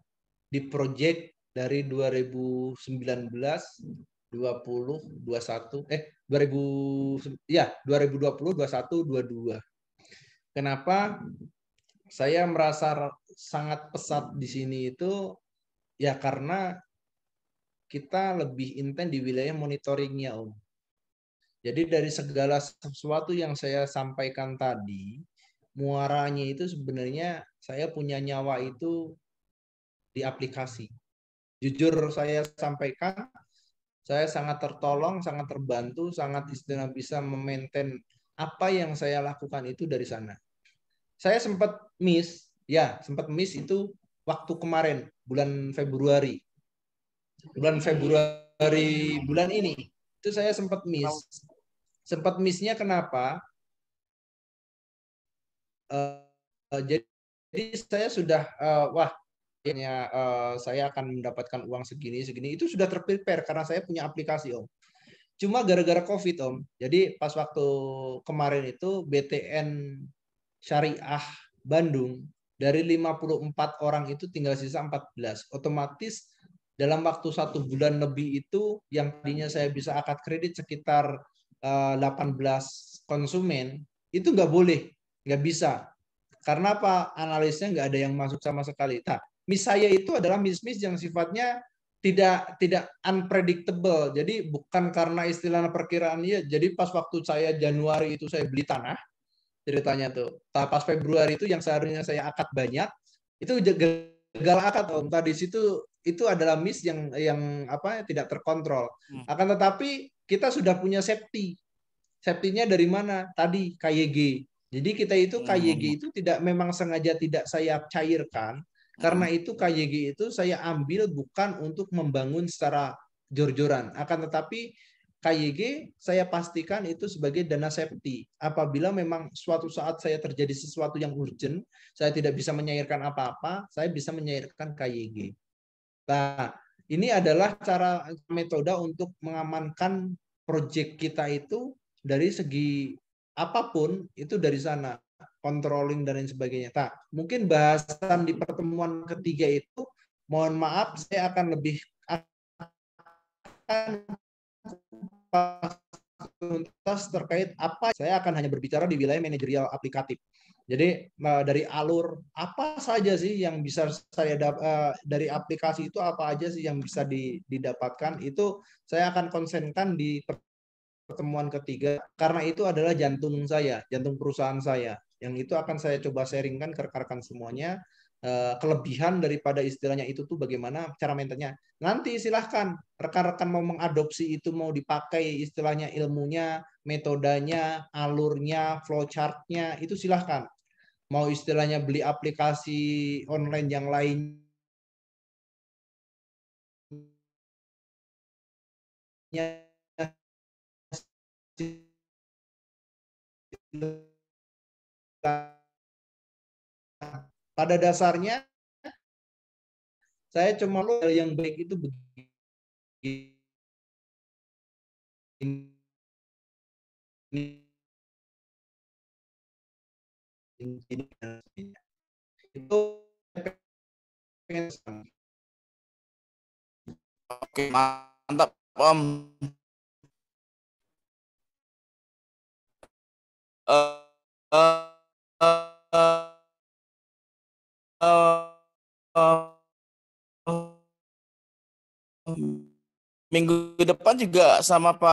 di project dari 2019, 20, 21, 2020, 21, 22. Kenapa saya merasa sangat pesat di sini itu ya karena kita lebih intens di wilayah monitoringnya, Om. Jadi dari segala sesuatu yang saya sampaikan tadi, muaranya itu sebenarnya saya punya nyawa itu di aplikasi. Jujur saya sampaikan, saya sangat tertolong, sangat terbantu, sangat istilah bisa memaintain apa yang saya lakukan itu dari sana. Saya sempat miss itu waktu kemarin, bulan Februari. Bulan ini, itu saya sempat miss. Sempat missnya kenapa? Jadi saya sudah, saya akan mendapatkan uang segini itu sudah terprepare karena saya punya aplikasi Om. Cuma gara-gara COVID Om, jadi pas waktu kemarin itu BTN Syariah Bandung dari 54 orang itu tinggal sisa 14. Otomatis dalam waktu 1 bulan lebih itu yang tadinya saya bisa akad kredit sekitar 18 konsumen itu nggak bisa. Karena apa? Analisnya nggak ada yang masuk sama sekali. Nah, miss saya itu adalah miss yang sifatnya tidak unpredictable. Jadi bukan karena istilah perkiraan ya. Jadi pas waktu saya Januari itu saya beli tanah, ceritanya tuh. Pas Februari itu yang seharusnya saya akad banyak, itu gagal akad Om. Tadi situ itu adalah miss yang tidak terkontrol. Akan tetapi kita sudah punya safety. Safety-nya dari mana? Tadi KYG. Jadi kita itu KYG itu tidak memang sengaja tidak saya cairkan, karena itu KYG itu saya ambil bukan untuk membangun secara jor-joran, akan tetapi KYG saya pastikan itu sebagai dana safety. Apabila memang suatu saat saya terjadi sesuatu yang urgent, saya tidak bisa menyairkan apa-apa, saya bisa menyairkan KYG. Nah, ini adalah cara metode untuk mengamankan proyek kita itu dari segi apapun itu dari sana, controlling dan lain sebagainya. Nah, mungkin bahasan di pertemuan ketiga itu, mohon maaf, saya akan lebih tuntas terkait apa. Saya akan hanya berbicara di wilayah manajerial aplikatif. Jadi dari alur apa saja sih yang bisa saya dari aplikasi itu apa aja sih yang bisa didapatkan, itu saya akan konsenkan di pertemuan ketiga karena itu adalah jantung saya, jantung perusahaan saya. Yang itu akan saya coba sharingkan ke rekan-rekan semuanya. Kelebihan daripada istilahnya itu tuh bagaimana cara maintainnya. Nanti silahkan rekan-rekan mau mengadopsi itu, mau dipakai istilahnya ilmunya, metodenya, alurnya, flowchartnya, itu silahkan. Mau istilahnya beli aplikasi online yang lainnya pada dasarnya saya cuma yang baik itu begini. Itu Oke, mantap Om. Eh, eh, eh, eh, minggu depan juga sama Pak